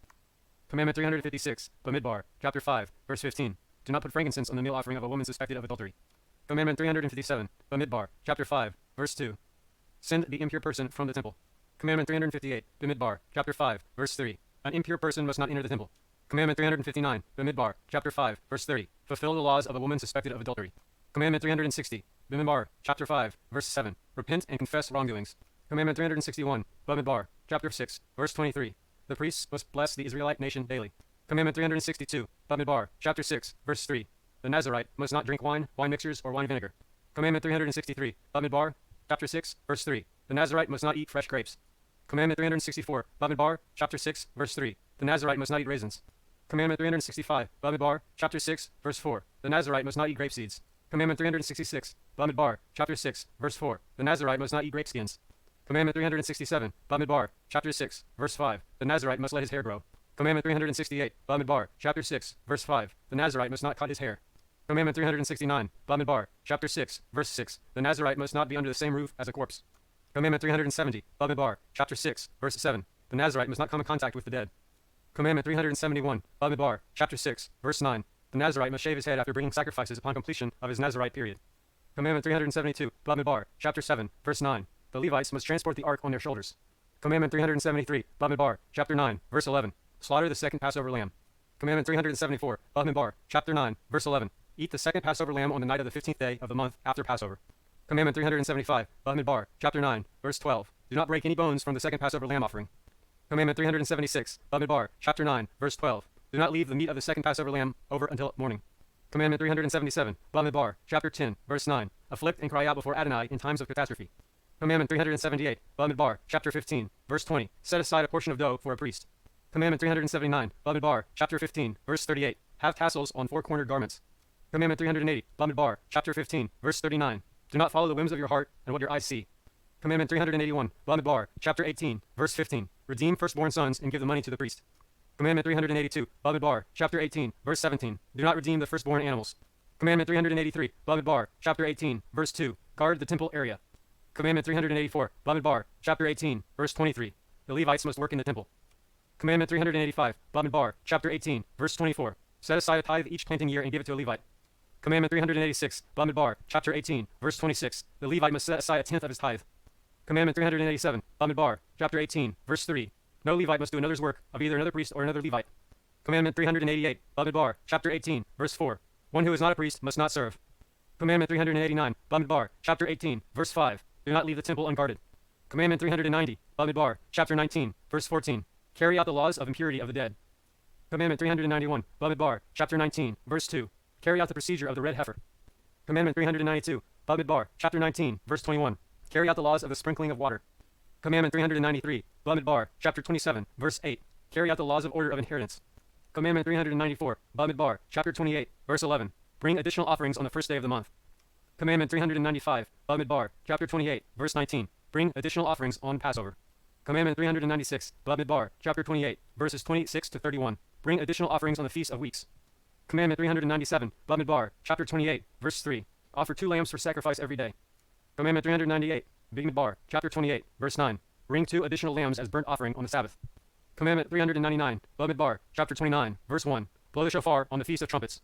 Commandment 356. Bamidbar, chapter 5, verse 15. Do not put frankincense on the meal offering of a woman suspected of adultery. Commandment 357. Bamidbar, chapter 5, verse 2. Send the impure person from the temple. Commandment 358. Bamidbar, chapter 5, verse 3. An impure person must not enter the temple. Commandment 359. Bamidbar, chapter 5, verse 30. Fulfill the laws of a woman suspected of adultery. Commandment 360. Bamidbar, chapter 5, verse 7. Repent and confess wrongdoings. Commandment 361. Bamidbar, chapter 6, verse 23. The priests must bless the Israelite nation daily. Commandment 362. Bamidbar, chapter 6, verse 3. The Nazirite must not drink wine, wine mixtures, or wine vinegar. Commandment 363. Bamidbar, chapter 6, verse 3. The Nazirite must not eat fresh grapes. Commandment 364. Bamidbar, chapter 6, verse 3. The Nazirite must not eat raisins. Commandment 365. Bamidbar, chapter 6, verse 4. The Nazirite must not eat grape seeds. Commandment 366. Bamidbar, chapter 6, verse 4. The Nazirite must not eat grape skins. Commandment 367. Bamidbar, chapter 6, verse 5. The Nazirite must let his hair grow. Commandment 368. Bamidbar, chapter 6, verse 5. The Nazirite must not cut his hair. Commandment 369. Bamidbar, chapter 6, verse 6. The Nazirite must not be under the same roof as a corpse. Commandment 370. Bamidbar, chapter 6, verse 7. The Nazirite must not come in contact with the dead. Commandment 371. Bamidbar, chapter 6, verse 9. The Nazirite must shave his head after bringing sacrifices upon completion of his Nazirite period. Commandment 372. Bamidbar, chapter 7, verse 9. The Levites must transport the ark on their shoulders. Commandment 373. Bamidbar, chapter 9, verse 11. Slaughter the second Passover lamb. Commandment 374. Bamidbar, chapter 9, verse 11. Eat the second Passover lamb on the night of the 15th day of the month after Passover. Commandment 375. Bamidbar, chapter 9, verse 12. Do not break any bones from the second Passover lamb offering. Commandment 376. Bamidbar, chapter 9, verse 12. Do not leave the meat of the second Passover lamb over until morning. Commandment 377. Bamidbar, chapter 10, verse 9. Afflict and cry out before Adonai in times of catastrophe. Commandment 378. Bamidbar, chapter 15, verse 20. Set aside a portion of dough for a priest. Commandment 379. Bamidbar, chapter 15, verse 38. Have tassels on four-cornered garments. Commandment 380. Bamidbar, chapter 15, verse 39. Do not follow the whims of your heart and what your eyes see. Commandment 381. Bamidbar, chapter 18, verse 15. Redeem firstborn sons and give the money to the priest. Commandment 382. Bamidbar, chapter 18, verse 17. Do not redeem the firstborn animals. Commandment 383. Bamidbar, chapter 18, verse 2. Guard the temple area. Commandment 384. Bamidbar, chapter 18, verse 23. The Levites must work in the temple. Commandment 385. Bamidbar, chapter 18, verse 24. Set aside a tithe each planting year and give it to a Levite. Commandment 386. Bamidbar, chapter 18, verse 26. The Levite must set aside a tenth of his tithe. Commandment 387. Bamidbar, chapter 18, verse 3. No Levite must do another's work of either another priest or another Levite. Commandment 388. Bamidbar, chapter 18, verse 4. One who is not a priest must not serve. Commandment 389. Bamidbar, chapter 18, verse 5. Do not leave the temple unguarded. Commandment 390. Bamidbar, chapter 19, verse 14. Carry out the laws of impurity of the dead. Commandment 391. Bamidbar, chapter 19, verse 2. Carry out the procedure of the red heifer. Commandment 392. Bamidbar, chapter 19, verse 21. Carry out the laws of the sprinkling of water. Commandment 393. Bamidbar, chapter 27, verse 8. Carry out the laws of order of inheritance. Commandment 394. Bamidbar, chapter 28, verse 11. Bring additional offerings on the first day of the month. Commandment 395. Bamidbar, chapter 28, verse 19. Bring additional offerings on Passover. Commandment 396. Bamidbar, chapter 28, verses 26 to 31. Bring additional offerings on the Feast of Weeks. Commandment 397. Bamidbar, chapter 28, verse 3. Offer 2 lambs for sacrifice every day. Commandment 398. Bamidbar, chapter 28, verse 9. Bring 2 additional lambs as burnt offering on the Sabbath. Commandment 399. Bamidbar, chapter 29, verse 1. Blow the shofar on the Feast of Trumpets.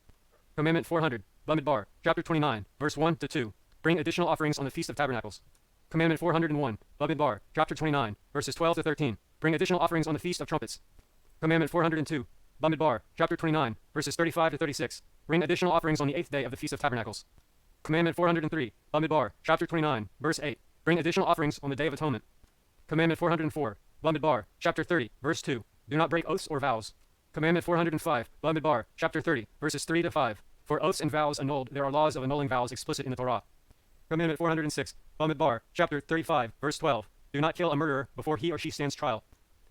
Commandment 400. Bamidbar, chapter 29, verse 1 to 2. Bring additional offerings on the Feast of Tabernacles. Commandment 401. Bamidbar, chapter 29, verses 12 to 13. Bring additional offerings on the Feast of Trumpets. Commandment 402. Bamidbar, chapter 29, verses 35 to 36. Bring additional offerings on the 8th day of the Feast of Tabernacles. Commandment 403. Bamidbar, chapter 29, verse 8. Bring additional offerings on the Day of Atonement. Commandment 404. Bamidbar, chapter 30, verse 2. Do not break oaths or vows. Commandment 405. Bamidbar, chapter 30, verses 3 to 5. For oaths and vows annulled, there are laws of annulling vows explicit in the Torah. Commandment 406, Bamidbar, chapter 35, verse 12. Do not kill a murderer before he or she stands trial.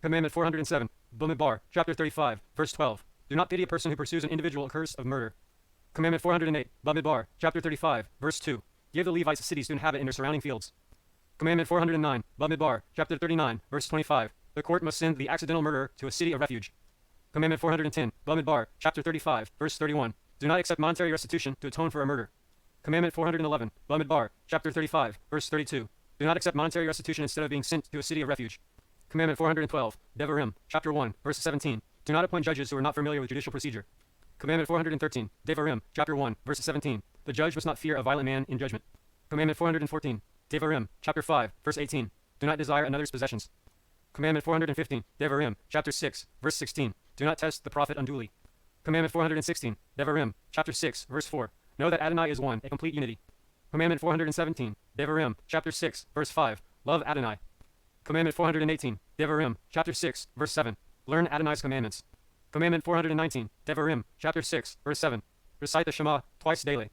Commandment 407, Bamidbar, chapter 35, verse 12. Do not pity a person who pursues an individual accursed of murder. Commandment 408, Bamidbar, chapter 35, verse 2. Give the Levites cities to inhabit in their surrounding fields. Commandment 409, Bamidbar, chapter 39, verse 25. The court must send the accidental murderer to a city of refuge. Commandment 410, Bamidbar, chapter 35, verse 31. Do not accept monetary restitution to atone for a murder. Commandment 411, Bamidbar, chapter 35, verse 32. Do not accept monetary restitution instead of being sent to a city of refuge. Commandment 412, Devarim, chapter 1, verse 17. Do not appoint judges who are not familiar with judicial procedure. Commandment 413, Devarim, chapter 1, verse 17. The judge must not fear a violent man in judgment. Commandment 414, Devarim, chapter 5, verse 18. Do not desire another's possessions. Commandment 415, Devarim, chapter 6, verse 16. Do not test the prophet unduly. Commandment 416, Devarim, chapter 6, verse 4. Know that Adonai is one, a complete unity. Commandment 417, Devarim, chapter 6, verse 5. Love Adonai. Commandment 418, Devarim, chapter 6, verse 7. Learn Adonai's commandments. Commandment 419, Devarim, chapter 6, verse 7. Recite the Shema twice daily.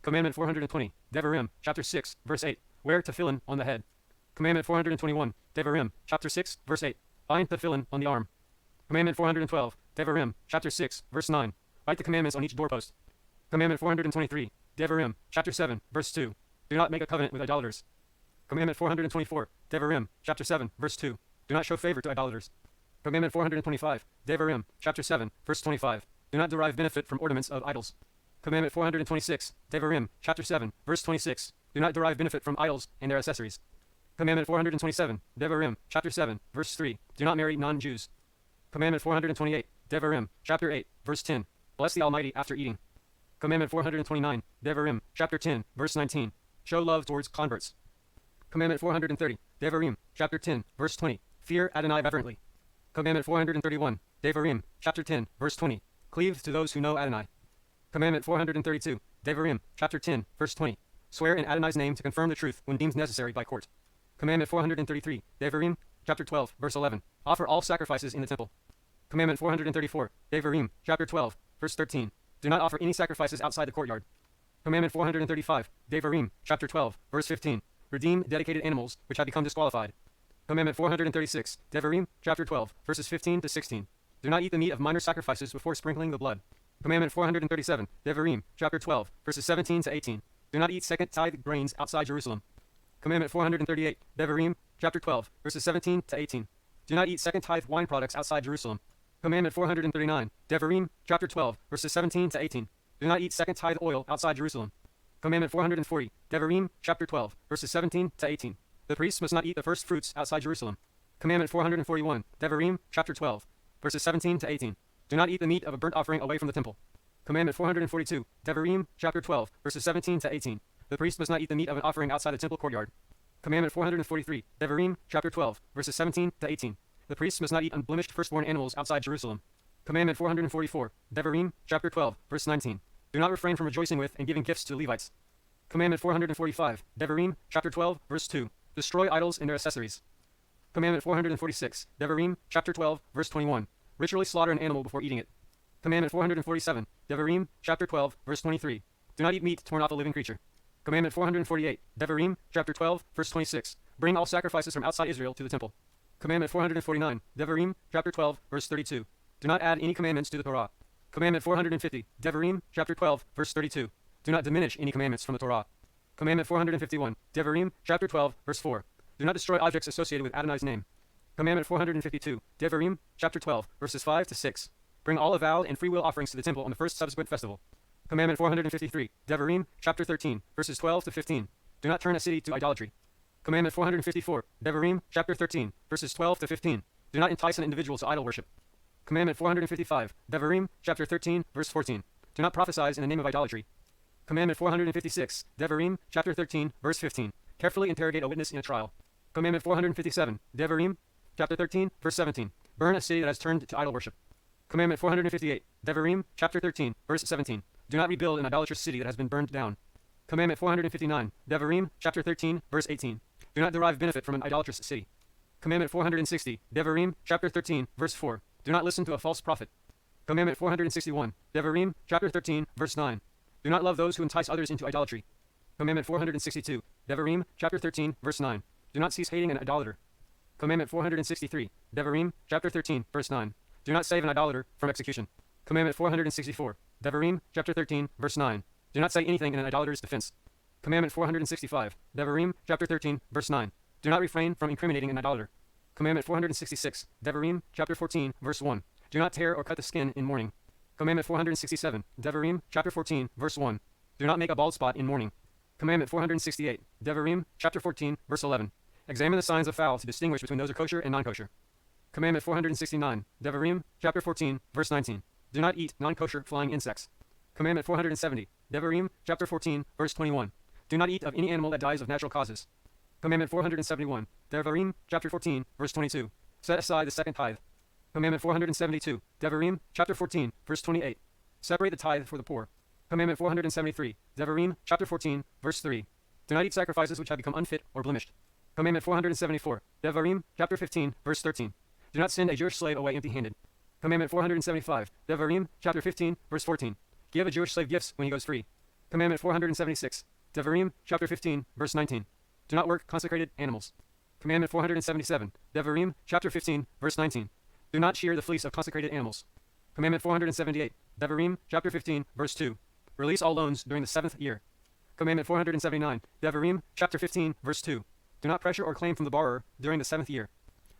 Commandment 420, Devarim, chapter 6, verse 8. Wear tefillin on the head. Commandment 421, Devarim, chapter 6, verse 8. Bind tefillin on the arm. Commandment 412, Devarim, chapter 6, verse 9. Write the commandments on each doorpost. Commandment 423, Devarim, chapter 7, verse 2. Do not make a covenant with idolaters. Commandment 424, Devarim, chapter 7, verse 2. Do not show favor to idolaters. Commandment 425, Devarim, chapter 7, verse 25. Do not derive benefit from ornaments of idols. Commandment 426, Devarim, chapter 7, verse 26. Do not derive benefit from idols and their accessories. Commandment 427, Devarim, chapter 7, verse 3. Do not marry non-Jews. Commandment 428, Devarim, chapter 8, verse 10. Bless the Almighty after eating. Commandment 429, Devarim, chapter 10, verse 19. Show love towards converts. Commandment 430, Devarim, chapter 10, verse 20. Fear Adonai reverently. Commandment 431, Devarim, chapter 10, verse 20. Cleave to those who know Adonai. Commandment 432, Devarim, chapter 10, verse 20. Swear in Adonai's name to confirm the truth when deemed necessary by court. Commandment 433, Devarim, chapter 12, verse 11. Offer all sacrifices in the temple. Commandment 434, Devarim, chapter 12, verse 13. Do not offer any sacrifices outside the courtyard. Commandment 435, Devarim, chapter 12, verse 15. Redeem dedicated animals which have become disqualified. Commandment 436, Devarim, chapter 12, verses 15 to 16. Do not eat the meat of minor sacrifices before sprinkling the blood. Commandment 437, Devarim, chapter 12, verses 17 to 18. Do not eat second tithe grains outside Jerusalem. Commandment 438, Devarim, chapter 12, verses 17 to 18. Do not eat second tithe wine products outside Jerusalem. Commandment 439, Devarim, chapter 12, verses 17 to 18. Do not eat second tithe oil outside Jerusalem. Commandment 440, Devarim, chapter 12, verses 17 to 18. The priests must not eat the first fruits outside Jerusalem. Commandment 441, Devarim, chapter 12, verses 17 to 18. Do not eat the meat of a burnt offering away from the temple. Commandment 442, Devarim, chapter 12, verses 17 to 18. The priest must not eat the meat of an offering outside the temple courtyard. Commandment 443, Devarim, chapter 12, verses 17 to 18. The priests must not eat unblemished firstborn animals outside Jerusalem. Commandment 444, Devarim, chapter 12, verse 19. Do not refrain from rejoicing with and giving gifts to the Levites. Commandment 445, Devarim, chapter 12, verse 2. Destroy idols and their accessories. Commandment 446, Devarim, chapter 12, verse 21. Ritually slaughter an animal before eating it. Commandment 447, Devarim, chapter 12, verse 23. Do not eat meat torn off a living creature. Commandment 448, Devarim, chapter 12, verse 26. Bring all sacrifices from outside Israel to the temple. Commandment 449, Devarim, chapter 12, verse 32. Do not add any commandments to the Torah. Commandment 450, Devarim, chapter 12, verse 32. Do not diminish any commandments from the Torah. Commandment 451, Devarim, chapter 12, verse 4. Do not destroy objects associated with Adonai's name. Commandment 452, Devarim, chapter 12, verses 5 to 6. Bring all avowed and freewill offerings to the temple on the first subsequent festival. Commandment 453, Devarim, chapter 13, verses 12 to 15. Do not turn a city to idolatry. Commandment 454, Devarim, chapter 13, verses 12 to 15. Do not entice an individual to idol worship. Commandment 455, Devarim, chapter 13, verse 14. Do not prophesy in the name of idolatry. Commandment 456, Devarim, chapter 13, verse 15. Carefully interrogate a witness in a trial. Commandment 457, Devarim, chapter 13, verse 17. Burn a city that has turned to idol worship. Commandment 458, Devarim, chapter 13, verse 17. Do not rebuild an idolatrous city that has been burned down. Commandment 459, Devarim, chapter 13, verse 18. Do not derive benefit from an idolatrous city. Commandment 460, Devarim, chapter 13, verse 4. Do not listen to a false prophet. Commandment 461, Devarim, chapter 13, verse 9. Do not love those who entice others into idolatry. Commandment 462. Devarim, chapter 13, verse 9. Do not cease hating an idolater. Commandment 463. Devarim, chapter 13, verse 9. Do not save an idolater from execution. Commandment 464. Devarim, chapter 13, verse 9. Do not say anything in an idolater's defense. Commandment 465. Devarim, chapter 13, verse 9. Do not refrain from incriminating an idolater. Commandment 466. Devarim, chapter 14, verse 1. Do not tear or cut the skin in mourning. Commandment 467. Devarim, chapter 14, verse 1. Do not make a bald spot in mourning. Commandment 468. Devarim, chapter 14, verse 11. Examine the signs of fowl to distinguish between those are kosher and non-kosher. Commandment 469. Devarim, chapter 14, verse 19. Do not eat non-kosher flying insects. Commandment 470. Devarim, chapter 14, verse 21. Do not eat of any animal that dies of natural causes. Commandment 471. Devarim, chapter 14, verse 22. Set aside the second tithe. Commandment 472. Devarim, chapter 14, verse 28. Separate the tithe for the poor. Commandment 473. Devarim, chapter 14, verse 3. Do not eat sacrifices which have become unfit or blemished. Commandment 474. Devarim, chapter 15, verse 13. Do not send a Jewish slave away empty-handed. Commandment 475. Devarim, chapter 15, verse 14. Give a Jewish slave gifts when he goes free. Commandment 476. Devarim, chapter 15, verse 19. Do not work consecrated animals. Commandment 477. Devarim, chapter 15, verse 19. Do not shear the fleece of consecrated animals. Commandment 478. Devarim, chapter 15, verse 2. Release all loans during the 7th year. Commandment 479. Devarim, chapter 15, verse 2. Do not pressure or claim from the borrower during the 7th year.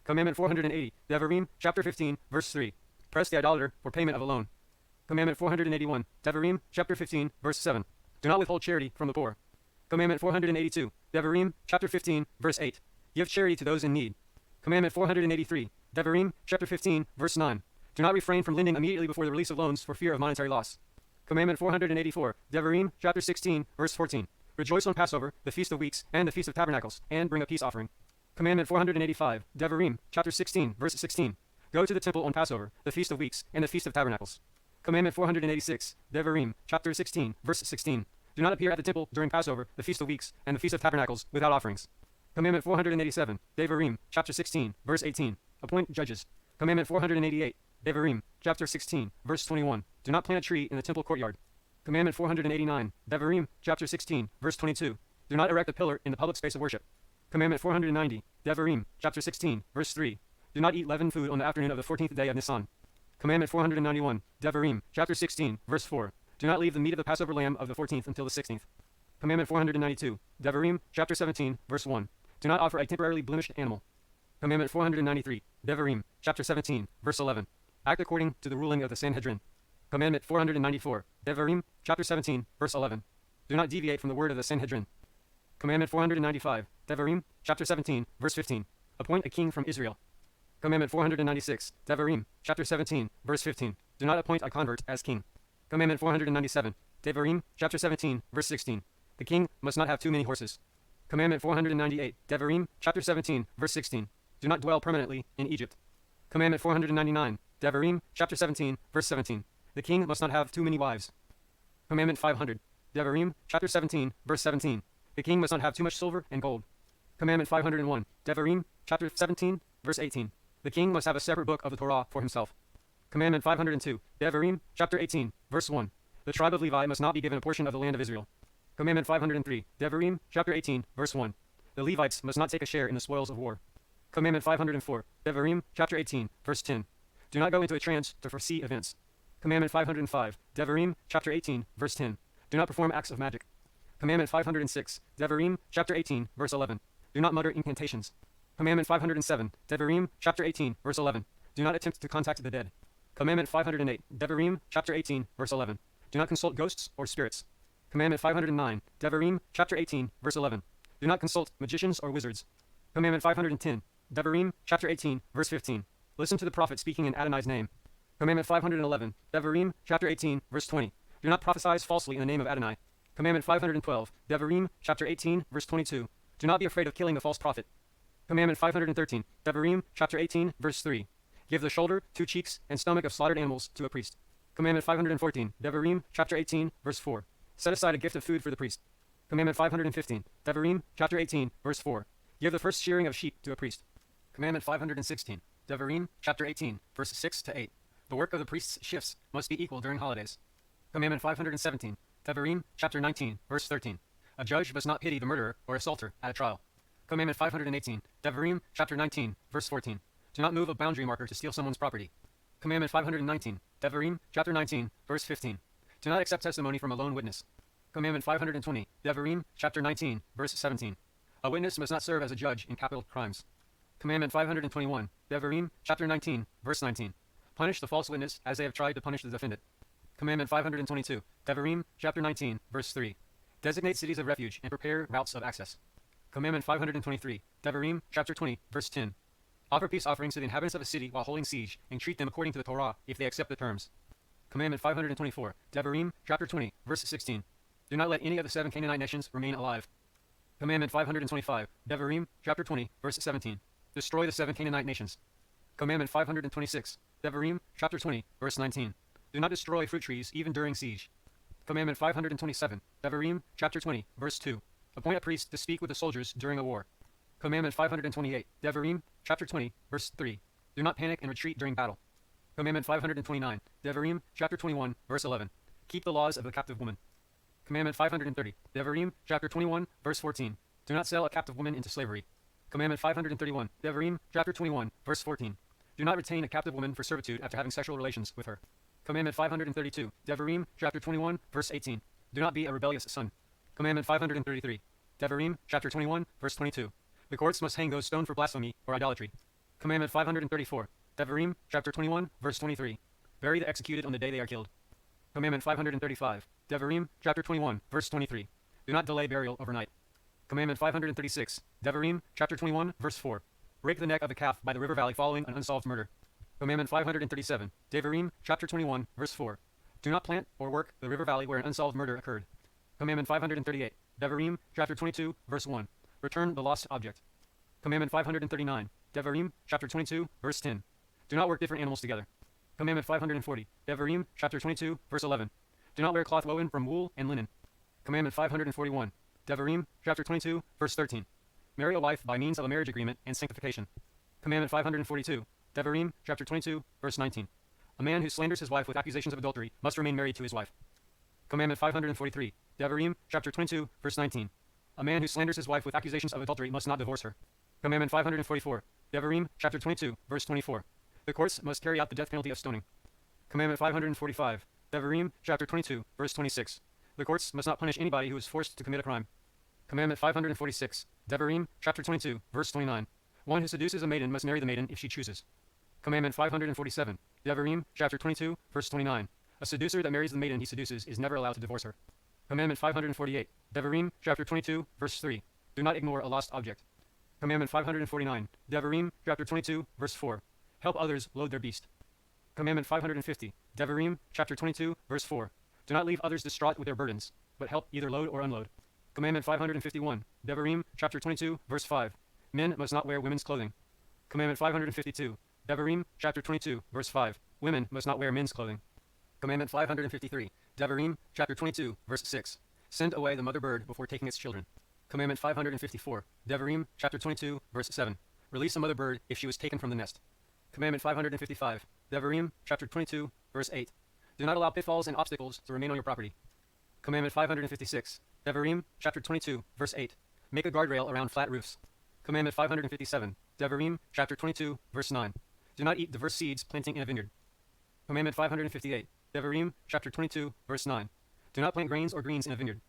Commandment 480. Devarim, chapter 15, verse 3. Press the idolater for payment of a loan. Commandment 481. Devarim, chapter 15, verse 7. Do not withhold charity from the poor. Commandment 482. Devarim, chapter 15, verse 8. Give charity to those in need. Commandment 483. Devarim, chapter 15, verse 9. Do not refrain from lending immediately before the release of loans for fear of monetary loss. Commandment 484. Devarim, chapter 16, verse 14. Rejoice on Passover, the Feast of Weeks, and the Feast of Tabernacles, and bring a peace offering. Commandment 485. Devarim, chapter 16, verse 16. Go to the temple on Passover, the Feast of Weeks, and the Feast of Tabernacles. Commandment 486. Devarim, chapter 16, verse 16. Do not appear at the temple during Passover, the Feast of Weeks, and the Feast of Tabernacles without offerings. Commandment 487. Devarim, chapter 16, verse 18. Appoint judges. Commandment 488. Devarim, chapter 16, verse 21. Do not plant a tree in the temple courtyard. Commandment 489. Devarim, chapter 16, verse 22. Do not erect a pillar in the public space of worship. Commandment 490. Devarim, chapter 16, verse 3. Do not eat leavened food on the afternoon of the 14th day of Nisan. Commandment 491. Devarim, chapter 16, verse 4. Do not leave the meat of the Passover lamb of the 14th until the 16th. Commandment 492. Devarim, chapter 17, verse 1. Do not offer a temporarily blemished animal. Commandment 493. Devarim, chapter 17, verse 11. Act according to the ruling of the Sanhedrin. Commandment 494. Devarim, chapter 17, verse 11. Do not deviate from the word of the Sanhedrin. Commandment 495. Devarim, chapter 17, verse 15. Appoint a king from Israel. Commandment 496. Devarim, chapter 17, verse 15. Do not appoint a convert as king. Commandment 497. Devarim, chapter 17, verse 16. The king must not have too many horses. Commandment 498. Devarim, chapter 17, verse 16. Do not dwell permanently in Egypt. Commandment 499. Devarim, chapter 17, verse 17. The king must not have too many wives. Commandment 500. Devarim, chapter 17, verse 17. The king must not have too much silver and gold. Commandment 501. Devarim, chapter 17, verse 18. The king must have a separate book of the Torah for himself. Commandment 502. Devarim, chapter 18, verse 1. The tribe of Levi must not be given a portion of the land of Israel. Commandment 503. Devarim, chapter 18, verse 1. The Levites must not take a share in the spoils of war. Commandment 504. Devarim, chapter 18, verse 10. Do not go into a trance to foresee events. Commandment 505. Devarim, chapter 18, verse 10. Do not perform acts of magic. Commandment 506. Devarim, chapter 18, verse 11. Do not mutter incantations. Commandment 507. Devarim, chapter 18, verse 11. Do not attempt to contact the dead. Commandment 508. Devarim, chapter 18, verse 11. Do not consult ghosts or spirits. Commandment 509. Devarim, chapter 18, verse 11. Do not consult magicians or wizards. Commandment 510. Devarim, chapter 18, verse 15. Listen to the prophet speaking in Adonai's name. Commandment 511. Devarim, chapter 18, verse 20. Do not prophesy falsely in the name of Adonai. Commandment 512. Devarim, chapter 18, verse 22. Do not be afraid of killing the false prophet. Commandment 513. Devarim, chapter 18, verse 3. Give the shoulder, 2 cheeks, and stomach of slaughtered animals to a priest. Commandment 514. Devarim, chapter 18, verse 4. Set aside a gift of food for the priest. Commandment 515. Devarim, chapter 18, verse 4. Give the first shearing of sheep to a priest. Commandment 516. Devarim, chapter 18, verses 6 to 8. The work of the priest's shifts must be equal during holidays. Commandment 517. Devarim, chapter 19, verse 13. A judge must not pity the murderer or assaulter at a trial. Commandment 518. Devarim, chapter 19, verse 14. Do not move a boundary marker to steal someone's property. Commandment 519. Devarim, chapter 19, verse 15. Do not accept testimony from a lone witness. Commandment 520. Devarim, chapter 19, verse 17. A witness must not serve as a judge in capital crimes. Commandment 521. Devarim, chapter 19, verse 19. Punish the false witness as they have tried to punish the defendant. Commandment 522. Devarim, chapter 19, verse 3. Designate cities of refuge and prepare routes of access. Commandment 523. Devarim, chapter 20, verse 10. Offer peace offerings to the inhabitants of a city while holding siege, and treat them according to the Torah if they accept the terms. Commandment 524. Devarim, chapter 20, verse 16. Do not let any of the 7 Canaanite nations remain alive. Commandment 525. Devarim, chapter 20, verse 17. Destroy the 7 Canaanite nations. Commandment 526. Devarim, chapter 20, verse 19. Do not destroy fruit trees even during siege. Commandment 527. Devarim, chapter 20, verse 2. Appoint a priest to speak with the soldiers during a war. Commandment 528. Devarim, chapter 20, verse 3. Do not panic and retreat during battle. Commandment 529. Devarim, chapter 21, verse 11. Keep the laws of the captive woman. Commandment 530. Devarim, chapter 21, verse 14. Do not sell a captive woman into slavery. Commandment 531. Devarim, chapter 21, verse 14. Do not retain a captive woman for servitude after having sexual relations with her. Commandment 532. Devarim, chapter 21, verse 18. Do not be a rebellious son. Commandment 533. Devarim, chapter 21, verse 22. The courts must hang those stoned for blasphemy or idolatry. Commandment 534. Devarim, chapter 21, verse 23. Bury the executed on the day they are killed. Commandment 535. Devarim, chapter 21, verse 23. Do not delay burial overnight. Commandment 536. Devarim, chapter 21, verse 4. Break the neck of a calf by the river valley following an unsolved murder. Commandment 537. Devarim, chapter 21, verse 4. Do not plant or work the river valley where an unsolved murder occurred. Commandment 538. Devarim, chapter 22, verse 1. Return the lost object. Commandment 539. Devarim, chapter 22, verse 10. Do not work different animals together. Commandment 540. Devarim, chapter 22, verse 11. Do not wear cloth woven from wool and linen. Commandment 541. Devarim, chapter 22, verse 13. Marry a wife by means of a marriage agreement and sanctification. Commandment 542. Devarim, chapter 22, verse 19. A man who slanders his wife with accusations of adultery must remain married to his wife. Commandment 543. Devarim, chapter 22, verse 19. A man who slanders his wife with accusations of adultery must not divorce her. Commandment 544. Devarim, chapter 22, verse 24. The courts must carry out the death penalty of stoning. Commandment 545. Devarim, chapter 22, verse 26. The courts must not punish anybody who is forced to commit a crime. Commandment 546. Devarim, chapter 22, verse 29. One who seduces a maiden must marry the maiden if she chooses. Commandment 547. Devarim, chapter 22, verse 29. A seducer that marries the maiden he seduces is never allowed to divorce her. Commandment 548. Devarim, chapter 22, verse 3. Do not ignore a lost object. Commandment 549. Devarim, chapter 22, verse 4. Help others load their beast. Commandment 550. Devarim, chapter 22, verse 4. Do not leave others distraught with their burdens, but help either load or unload. Commandment 551. Devarim, chapter 22, verse 5. Men must not wear women's clothing. Commandment 552. Devarim, chapter 22, verse 5. Women must not wear men's clothing. Commandment 553. Devarim, chapter 22, verse 6. Send away the mother bird before taking its children. Commandment 554. Devarim, chapter 22, verse 7. Release a mother bird if she was taken from the nest. Commandment 555. Devarim, chapter 22, verse 8. Do not allow pitfalls and obstacles to remain on your property. Commandment 556. Devarim, chapter 22, verse 8. Make a guardrail around flat roofs. Commandment 557. Devarim, chapter 22, verse 9. Do not eat diverse seeds planting in a vineyard. Commandment 558. Devarim, chapter 22, verse 9. Do not plant grains or greens in a vineyard.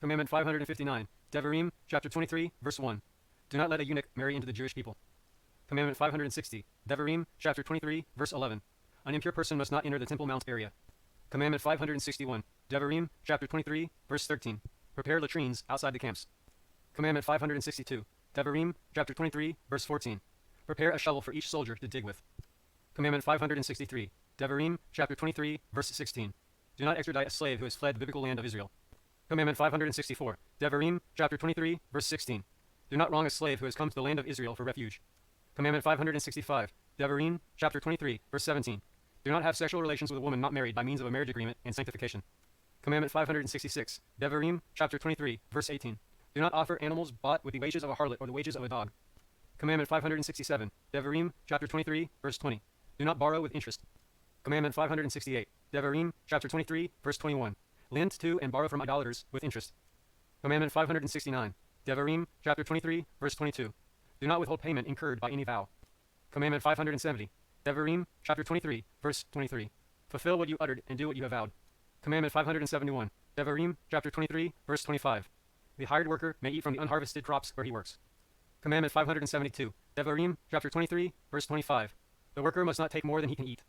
Commandment 559. Devarim, chapter 23, verse 1. Do not let a eunuch marry into the Jewish people. Commandment 560. Devarim, chapter 23, verse 11. An impure person must not enter the Temple Mount area. Commandment 561. Devarim, chapter 23, verse 13. Prepare latrines outside the camps. Commandment 562. Devarim, chapter 23, verse 14. Prepare a shovel for each soldier to dig with. Commandment 563. Devarim, chapter 23, verse 16. Do not extradite a slave who has fled the biblical land of Israel. Commandment 564. Devarim, chapter 23, verse 16. Do not wrong a slave who has come to the land of Israel for refuge. Commandment 565. Devarim, chapter 23, verse 17. Do not have sexual relations with a woman not married by means of a marriage agreement and sanctification. Commandment 566. Devarim, chapter 23, verse 18. Do not offer animals bought with the wages of a harlot or the wages of a dog. Commandment 567. Devarim, chapter 23, verse 20. Do not borrow with interest. Commandment 568. Devarim, chapter 23, verse 21. lend to and borrow from idolaters with interest. Commandment 569. Devarim, chapter 23, verse 22. Do not withhold payment incurred by any vow. Commandment 570. Devarim, chapter 23, verse 23. Fulfill what you uttered and do what you have vowed. Commandment 571. Devarim, chapter 23, verse 25. The hired worker may eat from the unharvested crops where he works. Commandment 572. Devarim, chapter 23, verse 25. The worker must not take more than he can eat.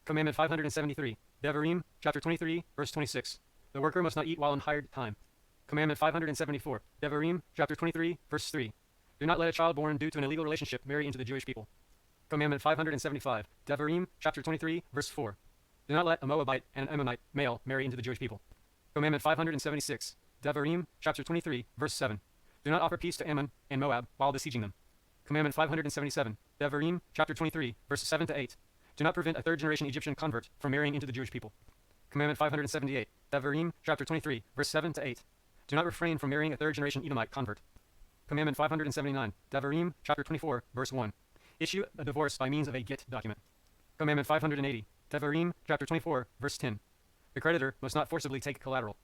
Commandment 573. Devarim, chapter 23, verse 26. The worker must not eat while in hired time. Commandment 574. Devarim, chapter 23, verse 3. Do not let a child born due to an illegal relationship marry into the Jewish people. Commandment 575. Devarim, chapter 23, verse 4. Do not let a Moabite and an Ammonite male marry into the Jewish people. Commandment 576. Devarim, chapter 23, verse 7. Do not offer peace to Ammon and Moab while besieging them. Commandment 577. Devarim, chapter 23, verses 7 to 8. Do not prevent a third-generation Egyptian convert from marrying into the Jewish people. Commandment 578. Devarim, chapter 23, verse 7 to 8. Do not refrain from marrying a third-generation Edomite convert. Commandment 579. Devarim, chapter 24, verse 1. Issue a divorce by means of a get document. Commandment 580. Devarim, chapter 24, verse 10. The creditor must not forcibly take collateral.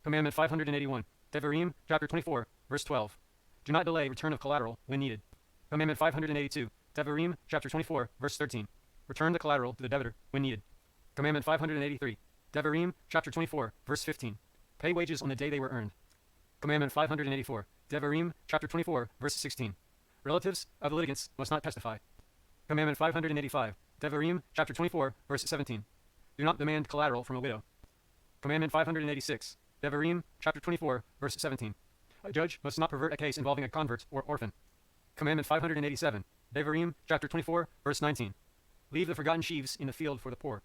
Commandment 581. Devarim, chapter 24, verse 12. Do not delay return of collateral when needed. Commandment 582. Devarim, chapter 24, verse 13. Return the collateral to the debtor when needed. Commandment 583. Devarim, chapter 24, verse 15. Pay wages on the day they were earned. Commandment 584. Devarim, chapter 24, verse 16. Relatives of the litigants must not testify. Commandment 585. Devarim, chapter 24, verse 17. Do not demand collateral from a widow. Commandment 586. Devarim, chapter 24, verse 17. A judge must not pervert a case involving a convert or orphan. Commandment 587. Devarim, chapter 24, verse 19. Leave the forgotten sheaves in the field for the poor.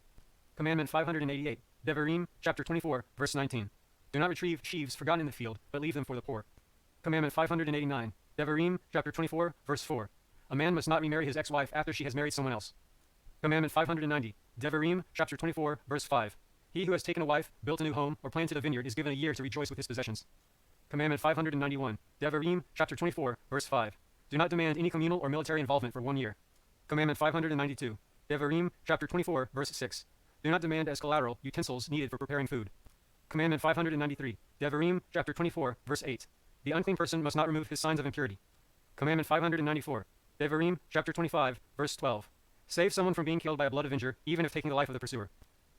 Commandment 588. Devarim, chapter 24, verse 19. Do not retrieve sheaves forgotten in the field, but leave them for the poor. Commandment 589. Devarim, chapter 24, verse 4. A man must not remarry his ex-wife after she has married someone else. Commandment 590. Devarim, chapter 24, verse 5. He who has taken a wife, built a new home, or planted a vineyard is given a year to rejoice with his possessions. Commandment 591. Devarim, chapter 24, verse 5. Do not demand any communal or military involvement for 1 year. Commandment 592. Devarim, chapter 24, verse 6. Do not demand as collateral utensils needed for preparing food. Commandment 593. Devarim, chapter 24, verse 8. The unclean person must not remove his signs of impurity. Commandment 594. Devarim, chapter 25, verse 12. Save someone from being killed by a blood avenger, even if taking the life of the pursuer.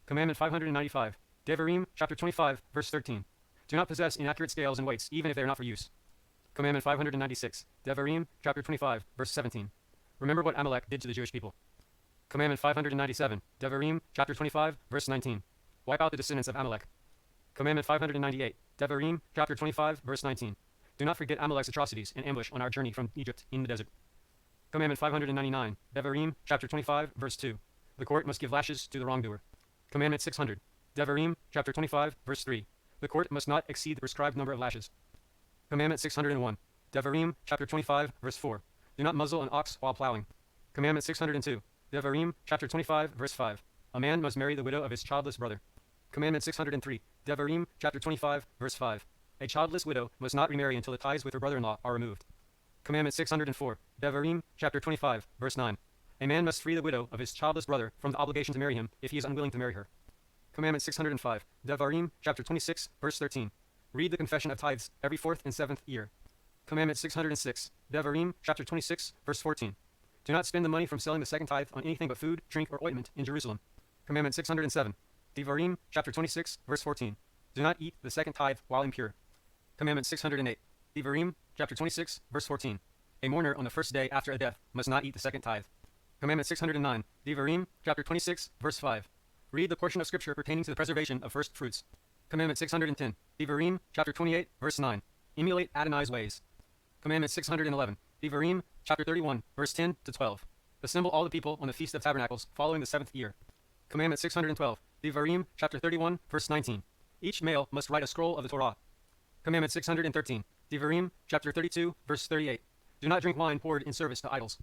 Commandment 595. Devarim, chapter 25, verse 13. Do not possess inaccurate scales and weights, even if they are not for use. Commandment 596. Devarim, chapter 25, verse 17. Remember what Amalek did to the Jewish people. Commandment 597. Devarim, chapter 25, verse 19. Wipe out the descendants of Amalek. Commandment 598. Devarim, chapter 25, verse 19. Do not forget Amalek's atrocities and ambush on our journey from Egypt in the desert. Commandment 599. Devarim, chapter 25, verse 2. The court must give lashes to the wrongdoer. Commandment 600. Devarim, chapter 25, verse 3. The court must not exceed the prescribed number of lashes. Commandment 601. Devarim, chapter 25, verse 4. Do not muzzle an ox while plowing. Commandment 602. Devarim, chapter 25, verse 5. A man must marry the widow of his childless brother. Commandment 603. Devarim, chapter 25, verse 5. A childless widow must not remarry until the ties with her brother-in-law are removed. Commandment 604. Devarim, chapter 25, verse 9. A man must free the widow of his childless brother from the obligation to marry him if he is unwilling to marry her. Commandment 605. Devarim, chapter 26, verse 13. Read the confession of tithes every 4th and 7th year. Commandment 606. Devarim, chapter 26, verse 14. Do not spend the money from selling the second tithe on anything but food, drink, or ointment in Jerusalem. Commandment 607. Devarim, chapter 26, verse 14. Do not eat the second tithe while impure. Commandment 608. Devarim, chapter 26, verse 14. A mourner on the first day after a death must not eat the second tithe. Commandment 609. Devarim, chapter 26, verse 5. Read the portion of scripture pertaining to the preservation of first fruits. Commandment 610. Devarim, chapter 28, verse 9. Emulate Adonai's ways. Commandment 611. Devarim, chapter 31, verse 10 to 12. Assemble all the people on the Feast of Tabernacles following the 7th year. Commandment 612. Devarim, chapter 31, verse 19. Each male must write a scroll of the Torah. Commandment 613. Devarim, chapter 32, verse 38. Do not drink wine poured in service to idols.